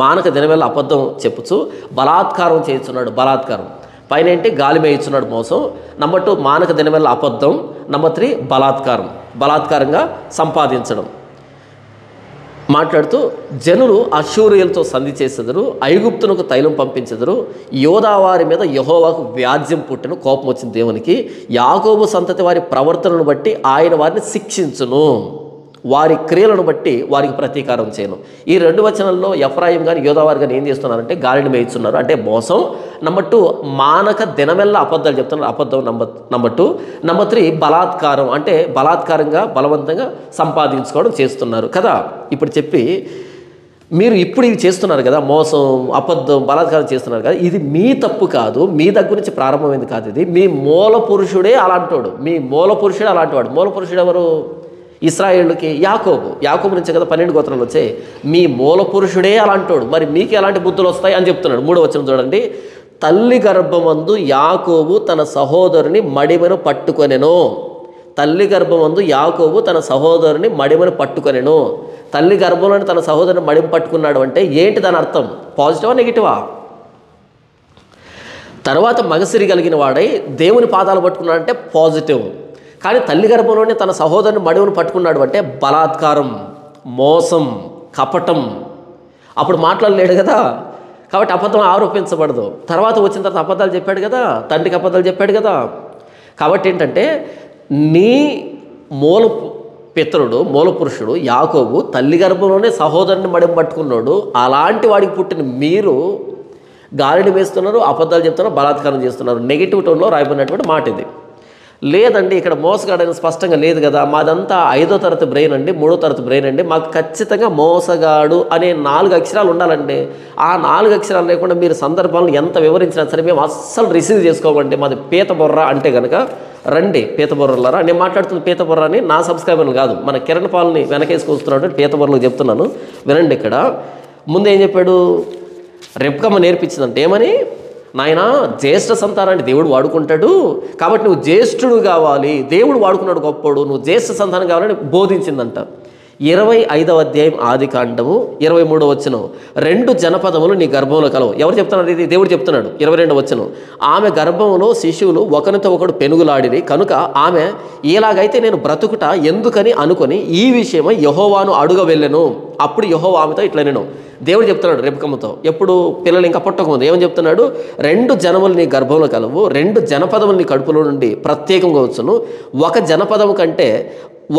మానక దినమెల్లా అబద్ధం చెప్పుచు బలాత్కారం చేస్తున్నాడు. బలాత్కారం పైన ఏంటి? గాలి మేయిస్తున్నాడు, మోసం. నంబర్ 2 మానక దినమెల్లా అబద్ధం. నంబర్ 3 బలాత్కారం, బలాత్కారంగా సంపాదించడం. మాట్లాడుతూ జనులు అష్షూరియులతో సంధి చేసెదరు, ఐగుప్తునకు తైలం పంపించెదరు, యోధా వారి మీద యెహోవాకు వ్యాజ్యం పుట్టెను, కోపం వచ్చింది దేవునికి. యాకోబు సంతతి వారి ప్రవర్తనను బట్టి ఆయన వారిని శిక్షించును, వారి క్రియలను బట్టి వారికి ప్రతీకారం చేయను. ఈ 2 వచనాల్లో ఎఫ్రాయిం కానీ యోధా వారు కానీ ఏం చేస్తున్నారంటే గాలిని మేయిస్తున్నారు, అంటే మోసం. నంబర్ 2 మానక దినమెల్లా అబద్ధాలు చెప్తున్నారు, అబద్ధం. నంబర్ 2. నంబర్ 3 బలాత్కారం, అంటే బలాత్కారంగా బలవంతంగా సంపాదించుకోవడం చేస్తున్నారు కదా. ఇప్పుడు చెప్పి మీరు ఇప్పుడు ఇవి చేస్తున్నారు కదా, మోసం, అబద్ధం, బలాత్కారం చేస్తున్నారు కదా, ఇది మీ తప్పు కాదు, మీ దగ్గర నుంచి ప్రారంభమైంది కాదు. ఇది మీ మూల పురుషుడే అలాంటోడు, మీ మూల పురుషుడే అలాంటివాడు. మూల పురుషుడు ఎవరు? ఇశ్రాయేలుకి యాకోబు. యాకోబు నుంచి కదా 12 గోత్రాలు వచ్చాయి. మీ మూల పురుషుడే అలాంటోడు, మరి మీకు ఎలాంటి బుద్ధులు వస్తాయి అని చెప్తున్నాడు. 3వ వచనం చూడండి. తల్లి గర్భమందు యాకోబు తన సహోదరుని మడిమను పట్టుకొనెను. తల్లి గర్భమందు యాకోబు తన సహోదరుని మడిమను పట్టుకొనెను. తల్లి గర్భంలోని తన సహోదరుని మడిమ పట్టుకున్నాడు అంటే ఏంటి దాని అర్థం? పాజిటివా నెగిటివా? తర్వాత మగసిరి కలిగిన వాడై దేవుని పాదాలు పట్టుకున్నాడంటే పాజిటివ్. కానీ తల్లి గర్భంలోనే తన సహోదరుని మడివను పట్టుకున్నాడు అంటే బలాత్కారం, మోసం, కపటం. అప్పుడు మాట్లాడలేడు కదా, కాబట్టి అబద్ధం ఆరోపించబడదు. తర్వాత వచ్చిన తర్వాత అబద్ధాలు చెప్పాడు కదా, తండ్రికి అబద్ధాలు చెప్పాడు కదా. కాబట్టి ఏంటంటే నీ మూల పితరుడు, మూల పురుషుడు యాకోబు తల్లి గర్భంలోనే సహోదరుని మడిమ పట్టుకున్నాడు. అలాంటి వాడికి పుట్టిన మీరు గాలిని వేస్తున్నారు, అబద్ధాలు చెప్తున్నారు, బలాత్కారం చేస్తున్నారు. నెగిటివ్ టోన్లో రాయబడినటువంటి మాట ఇది. లేదండి ఇక్కడ మోసగాడని స్పష్టంగా లేదు కదా, మాదంతా 5వ తరగతి బ్రెయిన్ అండి, 3వ తరగతి బ్రెయిన్ అండి, మాకు ఖచ్చితంగా మోసగాడు అనే 4 అక్షరాలు ఉండాలండి. ఆ 4 అక్షరాలు లేకుండా మీరు సందర్భాలను ఎంత వివరించినా సరే మేము అస్సలు రిసీవ్ చేసుకోమండి. మాది పీత బొర్ర అంటే కనుక రండి పీత బొర్రలారా. నేను మాట్లాడుతున్న పీత బొర్ర అని నా సబ్స్క్రైబర్లు కాదు, మన కిరణ్ పాల్ని వెనకేసుకొస్తున్నాడు పీత బొర్రలకు చెప్తున్నాను వినండి. ఇక్కడ ముందు ఏం చెప్పాడు? రెబ్కమ్మ నేర్పించిందంటే ఏమని? నాయన జ్యేష్ఠ సంతానాన్ని దేవుడు వాడుకుంటాడు, కాబట్టి నువ్వు జ్యేష్ఠుడు కావాలి, దేవుడు వాడుకున్నాడు గొప్పడు, నువ్వు జ్యేష్ఠ సంతానం కావాలని బోధించిందంట. 25వ అధ్యాయం ఆదికాండము 23వ వచనం. 2 జనపదములు నీ గర్భంలో కలవు. ఎవరు చెప్తున్నారు ఇది? దేవుడు చెప్తున్నాడు. 22వ వచనం. ఆమె గర్భంలో శిశువులు ఒకరితో ఒకడు పెనుగులాడిరి కనుక ఆమె ఇలాగైతే నేను బ్రతుకుట ఎందుకని అనుకొని ఈ విషయమై యెహోవాను అడుగ వెళ్ళెను. అప్పుడు యెహోవా ఆమెతో ఇట్లా నేను దేవుడు చెప్తున్నాడు రెబ్కమ్మతో, ఎప్పుడు పిల్లలు ఇంకా పుట్టకముందు ఏమని చెప్తున్నాడు? 2 జనములు నీ గర్భంలో కలవు, 2 జనపదములు నీ కడుపులో నుండి ప్రత్యేకంగా వచ్చును, ఒక జనపదము కంటే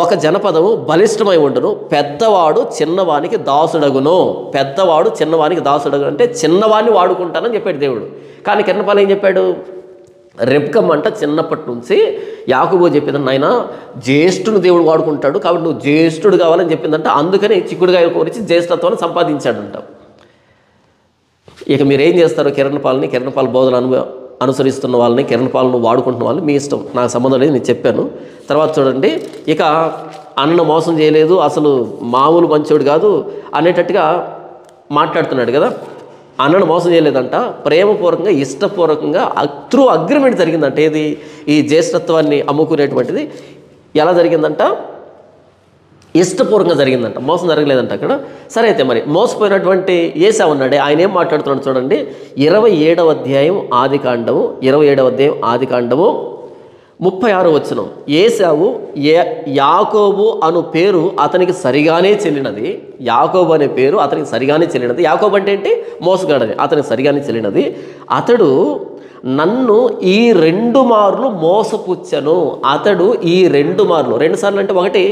ఒక జనపదము బలిష్టమై ఉండును, పెద్దవాడు చిన్నవానికి దాసుడగును. పెద్దవాడు చిన్నవానికి దాసుడగును అంటే చిన్నవాడిని వాడుకుంటానని చెప్పాడు దేవుడు. కానీ కిరణపాలు ఏం చెప్పాడు? రెబ్కమ్మ అంట చిన్నప్పటి నుంచి యాకోబు చెప్పిందంట, నాయన జ్యేష్ఠుని దేవుడు వాడుకుంటాడు కాబట్టి నువ్వు జ్యేష్ఠుడు కావాలని చెప్పిందంట. అందుకని చిక్కుడుగాయ కోరించి జ్యేష్ఠత్వాన్ని సంపాదించాడంట. ఇక మీరు ఏం చేస్తారు? కిరణపాల బోధన అనుసరిస్తున్న వాళ్ళని, కిరణపాలను వాడుకుంటున్న వాళ్ళని మీ ఇష్టం, నాకు సంబంధం లేదు, నేను చెప్పాను. తర్వాత చూడండి, ఇక అన్న మోసం చేయలేదు, అసలు మామూలు మంచోడు కాదు అనేటట్టుగా మాట్లాడుతున్నాడు కదా. అన్నను మోసం చేయలేదంట, ప్రేమపూర్వకంగా ఇష్టపూర్వకంగా త్రూ అగ్రిమెంట్ జరిగిందంట. ఏది? ఈ జ్యేష్ఠత్వాన్ని అమ్ముకునేటువంటిది ఎలా జరిగిందంట? ఇష్టపూర్వకంగా జరిగిందంట, మోసం జరగలేదంట అక్కడ. సరే అయితే మరి మోసపోయినటువంటి ఏసావు ఉన్నాడే, ఆయన ఏం మాట్లాడుతున్నాడు చూడండి. 27వ అధ్యాయం ఆదికాండము 36వ వచనం. ఏసావు యాకోబు అను పేరు అతనికి సరిగానే చెల్లినది. యాకోబు అనే పేరు అతనికి సరిగానే చెల్లినది. యాకోబు అంటే ఏంటి? మోసగాడని. అతనికి సరిగానే చెల్లినది. అతడు నన్ను ఈ 2 మార్లు మోసపుచ్చను. అతడు ఈ 2 మార్లు, 2 సార్లు అంటే 1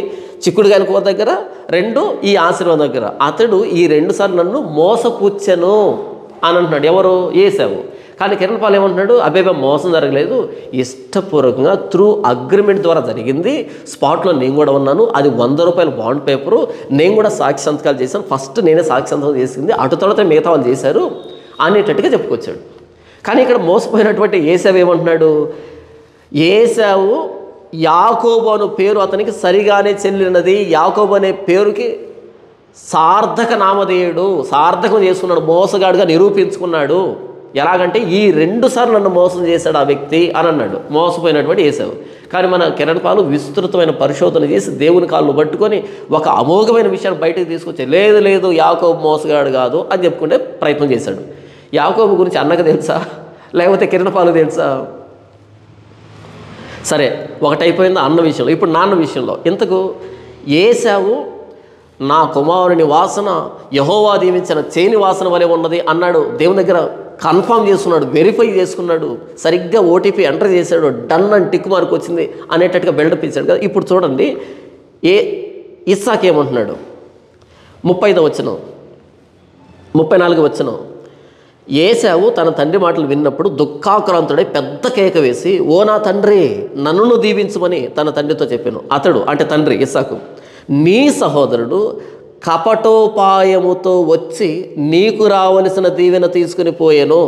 చిక్కుడుగాయల కూర దగ్గర, 2 ఈ ఆశీర్వాదం దగ్గర. అతడు ఈ 2 సార్లు నన్ను మోసపుచ్చను అని అంటున్నాడు. ఎవరు? ఏసావు. కానీ కిరణపాల్ ఏమంటున్నాడు? అబ్బేబా మోసం జరగలేదు, ఇష్టపూర్వకంగా త్రూ అగ్రిమెంట్ ద్వారా జరిగింది. స్పాట్లో నేను కూడా ఉన్నాను, అది 100 రూపాయల బాండ్ పేపరు, నేను కూడా సాక్షి సంతకాలు చేశాను, ఫస్ట్ నేనే సాక్షి సంతకం చేసింది, అటు తర్వాత మిగతా వాళ్ళు చేశారు అనేటట్టుగా చెప్పుకొచ్చాడు. కానీ ఇక్కడ మోసపోయినటువంటి ఏసావు ఏమంటున్నాడు? ఏసావు యాకోబు అను పేరు అతనికి సరిగానే చెల్లినది. యాకోబు అనే పేరుకి సార్థక నామధేయుడు, సార్థకం చేసుకున్నాడు, మోసగాడుగా నిరూపించుకున్నాడు. ఎలాగంటే ఈ 2 సార్లు నన్ను మోసం చేశాడు ఆ వ్యక్తి అని అన్నాడు, మోసపోయినటువంటి ఏశావు. కానీ మన కిరణ్ పాలు విస్తృతమైన పరిశోధన చేసి దేవుని కాళ్ళు పట్టుకొని ఒక అమోఘమైన విషయాన్ని బయటకు తీసుకొచ్చి లేదు యాకోబు మోసగాడు కాదు అని చెప్పుకుంటే ప్రయత్నం చేశాడు. యాకోబు గురించి అన్నకు తెలుసా, లేకపోతే కిరణ్ పాలు తెలుసా? సరే, ఒకటైపోయింది అన్న విషయంలో. ఇప్పుడు నాన్న విషయంలో ఇంతకు ఏశావు నా కుమారుని వాసన యెహోవా దీవించిన చేని వాసన వలె ఉన్నది అన్నాడు. దేవుని దగ్గర కన్ఫర్మ్ చేసుకున్నాడు, వెరిఫై చేసుకున్నాడు, సరిగ్గా ఓటీపీ ఎంటర్ చేశాడు, డన్ అని టిక్ మార్క్ వచ్చింది అనేటట్టుగా బిల్డప్ ఇచ్చాడు కదా. ఇప్పుడు చూడండి ఇస్సాకు ఏమంటున్నాడు, 35వ వచనం 34వ వచనం. ఏశావు తన తండ్రి మాటలు విన్నప్పుడు దుఃఖాక్రాంతుడై పెద్ద కేక వేసి, ఓ నా తండ్రి నన్ను దీవించమని తన తండ్రితో చెప్పాను. అతడు అంటే తండ్రి ఇస్సాకు, నీ సహోదరుడు కపటోపాయముతో వచ్చి నీకు రావలసిన దీవెన తీసుకుని పోయాను.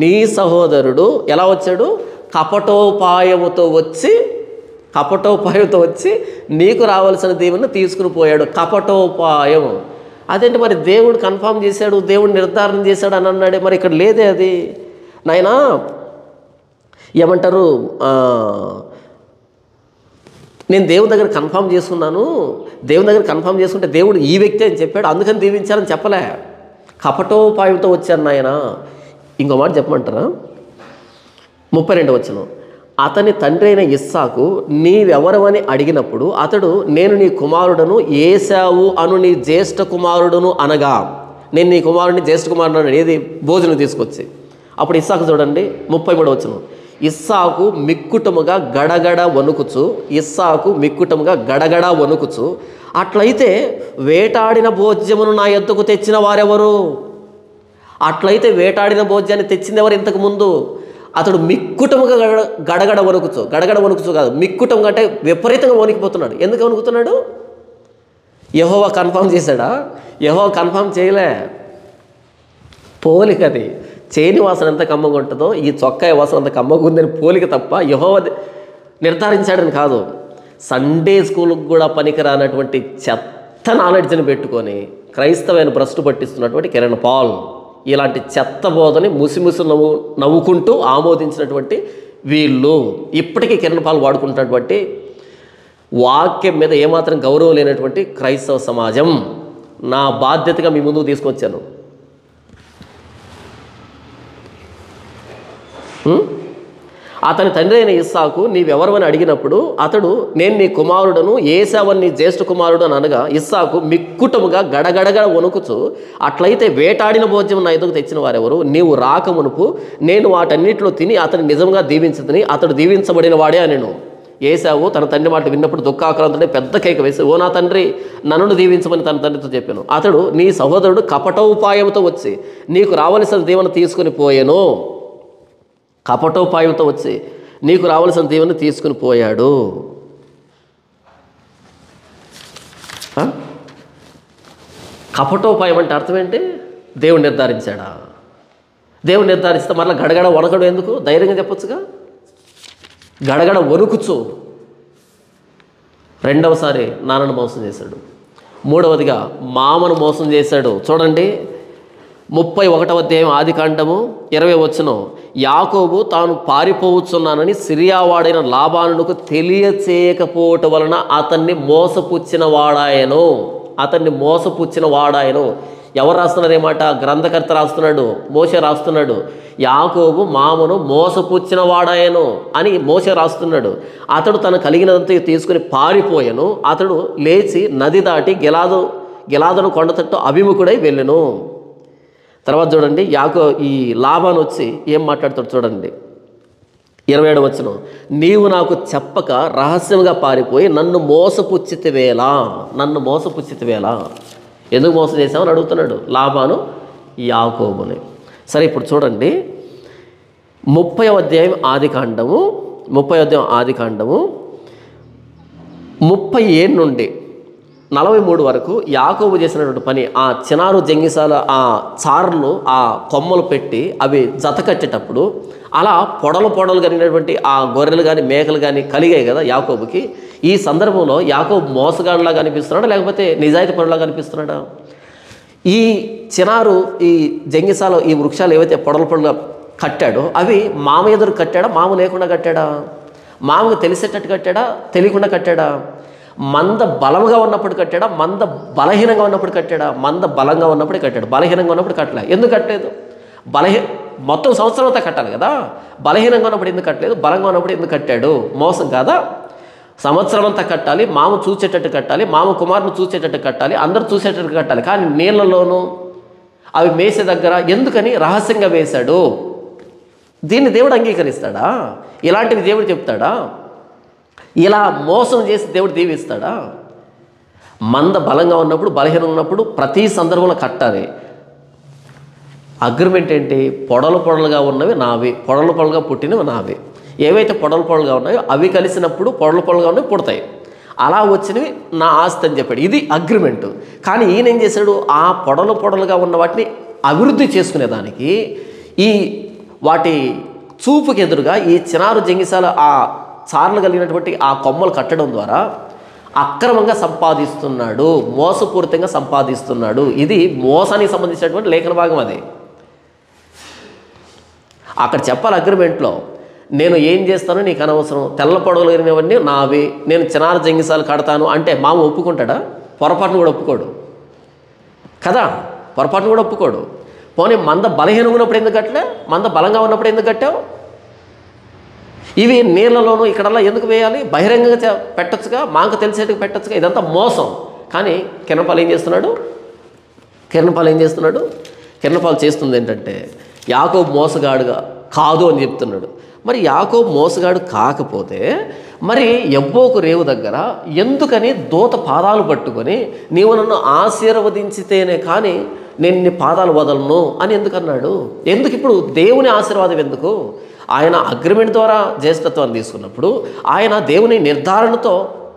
నీ సహోదరుడు ఎలా వచ్చాడు? కపటోపాయముతో వచ్చి నీకు రావాల్సిన దీవెన తీసుకుని పోయాడు. కపటోపాయం అదేంటి మరి? దేవుడు కన్ఫర్మ్ చేశాడు, దేవుడు నిర్ధారణ చేశాడు అని అన్నాడే, మరి ఇక్కడ లేదే అది. నాయనా ఏమంటారు, నేను దేవుని దగ్గర కన్ఫర్మ్ చేసుకున్నాను, దేవుని దగ్గర కన్ఫర్మ్ చేసుకుంటే దేవుడు ఈ వ్యక్తి అని చెప్పాడు, అందుకని దీవించాలని చెప్పలే. కపటోపాయంతో వచ్చాను నాయన. ఇంకో మాట చెప్పమంటారా? 32వ వచనం. అతని తండ్రి అయిన ఇస్సాకు నీవెవరవని అడిగినప్పుడు అతడు, నేను నీ కుమారుడను ఏశావు అను నీ జ్యేష్ఠ కుమారుడును అనగా, నేను నీ కుమారుడిని జ్యేష్ఠ కుమారుడు ఏది భోజనం తీసుకొచ్చి. అప్పుడు ఇస్సాకు చూడండి 33వ వచనం. ఇస్సాకు మిక్కుటముగా గడగడ వణుకుచు, అట్లయితే వేటాడిన భోజ్యమును నా యొద్దకు తెచ్చిన వారెవరు? అట్లయితే వేటాడిన భోజ్యాన్ని తెచ్చింది ఎవరు? ఇంతకు ముందు అతడు మిక్కుటముగా గడగడ వణుకుచు కాదు, మిక్కుటముగా అంటే విపరీతంగా వణికిపోతున్నాడు. ఎందుకు వణుకుతున్నాడు? యెహోవా కన్ఫర్మ్ చేశాడా? యెహోవా కన్ఫర్మ్ చేయలే. పోలికది. చేని వాసన ఎంత కమ్మగా ఉంటుందో ఈ చొక్కాయ వాసన అంత కమ్మగా ఉందని పోలిక తప్ప యెహోవా నిర్ధారించాడని కాదు. సండే స్కూల్కి కూడా పనికిరానటువంటి చెత్త నాలెడ్జ్ని పెట్టుకొని క్రైస్తవైన భ్రష్టు పట్టిస్తున్నటువంటి కిరణ్ పాల్ ఇలాంటి చెత్త బోధని ముసిముసి నవ్వుకుంటూ ఆమోదించినటువంటి వీళ్ళు ఇప్పటికీ కిరణ్ పాల్ వాడుకుంటున్నటువంటి వాక్యం మీద ఏమాత్రం గౌరవం లేనటువంటి క్రైస్తవ సమాజం. నా బాధ్యతగా మీ ముందుకు తీసుకొచ్చాను. అతని తండ్రి అయిన ఇస్సాకు నీవెవరవని అడిగినప్పుడు అతడు, నేను నీ కుమారుడను ఏశావని నీ జ్యేష్ఠ కుమారుడు అని అనగా, ఇస్సాకు మిక్కుటముగా గడగడగడ వణుకుచు, అట్లయితే వేటాడిన భోజ్యం నా ఎదుగు తెచ్చిన వారెవరు? నీవు రాకమునుపు నేను వాటన్నిటిలో తిని అతని నిజంగా దీవించుతుని అతడు దీవించబడిన వాడే అనెను. ఏశావు తన తండ్రి మాట విన్నప్పుడు దుఃఖాక్రాంతుడై పెద్ద కేక వేసి, ఓ నా తండ్రి నన్ను దీవించమని తన తండ్రితో చెప్పాను. అతడు, నీ సహోదరుడు కపటోపాయంతో వచ్చి నీకు రావలసిన దీవెన తీసుకుని పోయాను. కపటోపాయంతో వచ్చి నీకు రావాల్సిన దీవెన తీసుకుని పోయాడు. కపటోపాయం అంటే అర్థం ఏంటి? దేవుడు నిర్ధారించాడా? దేవుడు నిర్ధారిస్తే మరలా గడగడ వణకడు ఎందుకు? ధైర్యంగా చెప్పొచ్చుగా. గడగడ వణుకుచు. రెండవసారి నాన్నను మోసం చేశాడు. మూడవదిగా మామను మోసం చేశాడు. చూడండి 31వ అధ్యాయం ఆదికాండము 20వ వచనం. యాకోబు తాను పారిపోవచ్చున్నానని సిరియావాడైన లాబానుకు తెలియచేయకపోవటం వలన అతన్ని మోసపుచ్చిన వాడాయను. ఎవరు రాస్తున్నారు ఏమాట? గ్రంథకర్త రాస్తున్నాడు, మోషే రాస్తున్నాడు. యాకోబు మామను మోసపుచ్చిన వాడాయను అని మోషే రాస్తున్నాడు. అతడు తన కలిగినదంతా తీసుకుని పారిపోయాను. అతడు లేచి నది దాటి గిలాదును కొండతట్టు అభిముఖుడై వెళ్ళెను. తర్వాత చూడండి ఈ లాబాను వచ్చి ఏం మాట్లాడతాడు చూడండి 27వ వచనం. నీవు నాకు చెప్పక రహస్యంగా పారిపోయి నన్ను మోసపుచ్చితివేలా. ఎందుకు మోసం చేశామని అడుగుతున్నాడు లాబాను యాకోబుని. సరే, ఇప్పుడు చూడండి 30వ అధ్యాయం ఆదికాండము 37 నుండి 43 వరకు యాకోబు చేసినటువంటి పని. ఆ చినారు జంగిసాల ఆ చార్లు ఆ కొమ్మలు పెట్టి అవి జత కట్టేటప్పుడు అలా పొడలు కలిగినటువంటి ఆ గొర్రెలు కానీ మేకలు కానీ కలిగాయి కదా యాకోబుకి. ఈ సందర్భంలో యాకోబు మోసగాడిలా కనిపిస్తున్నాడా లేకపోతే నిజాయితీ పరులా కనిపిస్తున్నాడా? ఈ చినారు ఈ జంగిసాలో ఈ వృక్షాలు ఏవైతే పొడలుగా కట్టాడో అవి మామ ఎదురు కట్టాడా, మామ లేకుండా కట్టాడా? మామకు తెలిసేటట్టు కట్టాడా, తెలియకుండా కట్టాడా? మంద బలంగా ఉన్నప్పుడు కట్టాడా, మంద బలహీనంగా ఉన్నప్పుడు కట్టాడా? మంద బలంగా ఉన్నప్పుడే కట్టాడు, బలహీనంగా ఉన్నప్పుడు కట్టలే. ఎందుకు కట్టలేదు? మొత్తం సంవత్సరం అంతా కట్టాలి కదా. బలహీనంగా ఉన్నప్పుడు ఎందుకు కట్టలేదు, బలంగా ఉన్నప్పుడు ఎందుకు కట్టాడు? మోసం కాదా? సంవత్సరం అంతా కట్టాలి, మామ చూసేటట్టు కట్టాలి, మామ కుమారుని చూసేటట్టు కట్టాలి, అందరూ చూసేటట్టు కట్టాలి. కానీ నీళ్ళలోనూ అవి మేసే దగ్గర ఎందుకని రహస్యంగా వేశాడు? దీన్ని దేవుడు అంగీకరిస్తాడా? ఇలాంటివి దేవుడు చెప్తాడా? ఇలా మోసం చేసి దేవుడు దీవిస్తాడా? మంద బలంగా ఉన్నప్పుడు, బలహీనంగా ఉన్నప్పుడు ప్రతి సందర్భంలో కట్టాలి. అగ్రిమెంట్ ఏంటి? పొడలుగా ఉన్నవి నావి, పొడలుగా పుట్టినవి నావి. ఏవైతే పొడలుగా ఉన్నాయో అవి కలిసినప్పుడు పొడలుగా ఉన్నవి పుడతాయి. అలా వచ్చినవి నా ఆస్తి అని చెప్పాడు. ఇది అగ్రిమెంటు. కానీ ఈయన ఏం చేశాడు? ఆ పొడలుగా ఉన్న వాటిని అభివృద్ధి చేసుకునేదానికి ఈ వాటి చూపుకి ఎదురుగా ఈ చినారు జంగిసాల ఆ చార్లు కలిగినటువంటి ఆ కొమ్మలు కట్టడం ద్వారా అక్రమంగా సంపాదిస్తున్నాడు, మోసపూరితంగా సంపాదిస్తున్నాడు. ఇది మోసానికి సంబంధించినటువంటి లేఖన భాగం. అది అక్కడ చెప్పాలి అగ్రిమెంట్లో, నేను ఏం చేస్తానో నీకు అనవసరం, తెల్ల పొడవలేనివన్నీ నావి, నేను చినారు జంగిసాలు కడతాను అంటే మామ ఒప్పుకుంటాడా? పొరపాటును కూడా ఒప్పుకోడు కదా, పొరపాటును కూడా ఒప్పుకోడు. పోనీ మంద బలహీనంగా ఉన్నప్పుడు ఎందుకు కట్టలే, మంద బలంగా ఉన్నప్పుడు ఎందుకు కట్టావు? ఇవి నీళ్ళలోనూ ఇక్కడల్లా ఎందుకు వేయాలి? బహిరంగంగా పెట్టచ్చుగా, మాకు తెలిసేట్టుగా పెట్టచ్చుగా. ఇదంతా మోసం. కానీ కిరణపాలు ఏం చేస్తున్నాడు? కిరణపాలు చేస్తుంది ఏంటంటే యాకోబు మోసగాడుగా కాదు అని చెప్తున్నాడు. మరి యాకోబు మోసగాడు కాకపోతే మరి యబ్బోకు రేవు దగ్గర ఎందుకని దూత పాదాలు పట్టుకొని నీవు నన్ను ఆశీర్వదించితేనే కానీ నేను నీ పాదాలు వదలను అని ఎందుకన్నాడు? ఎందుకు ఇప్పుడు దేవుని ఆశీర్వాదం ఎందుకు? ఆయన అగ్రిమెంట్ ద్వారా జ్యేష్ఠత్వాన్ని తీసుకున్నప్పుడు, ఆయన దేవుని నిర్ధారణతో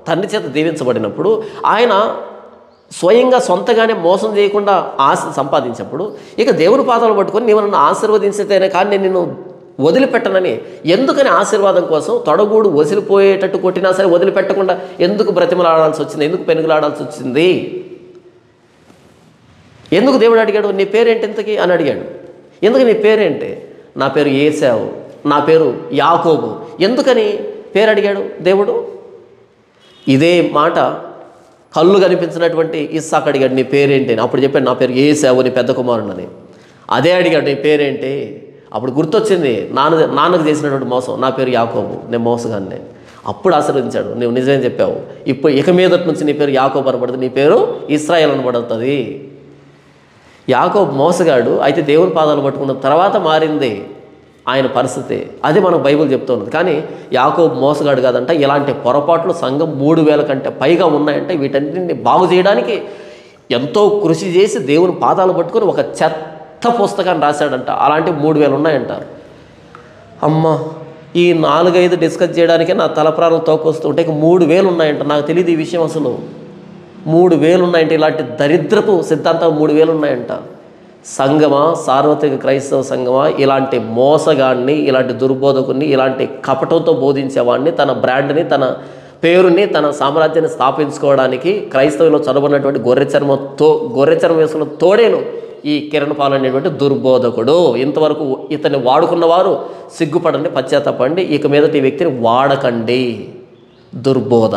తండ్రి చేత దీవించబడినప్పుడు, ఆయన స్వయంగా సొంతగానే మోసం చేయకుండా ఆశ సంపాదించినప్పుడు ఇక దేవుని పాదాలు పట్టుకొని నీవు నన్ను ఆశీర్వదించితేనే కానీ నేను నిన్ను వదిలిపెట్టనని ఎందుకని ఆశీర్వాదం కోసం తొడగూడు వదిలిపోయేటట్టు కొట్టినా సరే వదిలిపెట్టకుండా ఎందుకు బ్రతిమలాడాల్సి వచ్చింది? ఎందుకు పెనుగులాడాల్సి వచ్చింది? ఎందుకు దేవుడు అడిగాడు? నీ పేరేంటి ఇంతకీ అని అడిగాడు. ఎందుకు నీ పేరేంటి? నా పేరు ఏశావు, నా పేరు యాకోబు. ఎందుకని పేరు అడిగాడు దేవుడు? ఇదే మాట కళ్ళు కనిపించినటువంటి ఇస్సాకు అడిగాడు, నీ పేరేంటి అని. అప్పుడు చెప్పాడు, నా పేరు ఏశావు, నీ పెద్ద కుమారుడని. అదే అడిగాడు, నీ పేరేంటి? అప్పుడు గుర్తొచ్చింది నాన్నకు చేసినటువంటి మోసం, నా పేరు యాకోబు, నేను మోసగాన్ని. అప్పుడు ఆశీర్వదించాడు, నువ్వు నిజమే చెప్పావు, ఇప్పుడు ఇక మీదటి నుంచి నీ పేరు యాకోబు అనబడుతుంది, నీ పేరు ఇశ్రాయేల్ అనబడుతుంది. యాకోబు మోసగాడు అయితే దేవుని పాదాలు పట్టుకున్న తర్వాత మారింది ఆయన పరిస్థితి. అది మనకు బైబిల్ చెప్తున్నది. కానీ యాకోబు మోసగాడు కాదంట. ఇలాంటి పొరపాట్లు సంఘం 3000 కంటే పైగా ఉన్నాయంటే వీటన్నింటిని బాగు చేయడానికి ఎంతో కృషి చేసి దేవుని పాదాలు పట్టుకొని ఒక చెత్త పుస్తకాన్ని రాశాడంట. అలాంటి 3000 ఉన్నాయంట. అమ్మ, ఈ 4-5 డిస్కస్ చేయడానికే నా తలప్రాణం తోకొస్తుంటే ఇక 3000 ఉన్నాయంట. నాకు తెలియదు ఈ విషయం అసలు. 3000 ఉన్నాయంటే, ఇలాంటి దరిద్రపు సిద్ధాంతం 3000 ఉన్నాయంట. సంఘమా, సార్వత్రిక క్రైస్తవ సంఘమా, ఇలాంటి మోసగాడిని, ఇలాంటి దుర్బోధకుని, ఇలాంటి కపటంతో బోధించేవాడిని, తన బ్రాండ్ని, తన పేరుని, తన సామ్రాజ్యాన్ని స్థాపించుకోవడానికి క్రైస్తవులో చదవనటువంటి గొర్రెచర్మం వేసుకున్న తోడేను ఈ కిరణపాలు అనేటువంటి దుర్బోధకుడు. ఇంతవరకు ఇతన్ని వాడుకున్న వారు సిగ్గుపడండి, పశ్చాత్తాపండి, ఇక మీదట ఈ వ్యక్తిని వాడకండి. దుర్బోధ.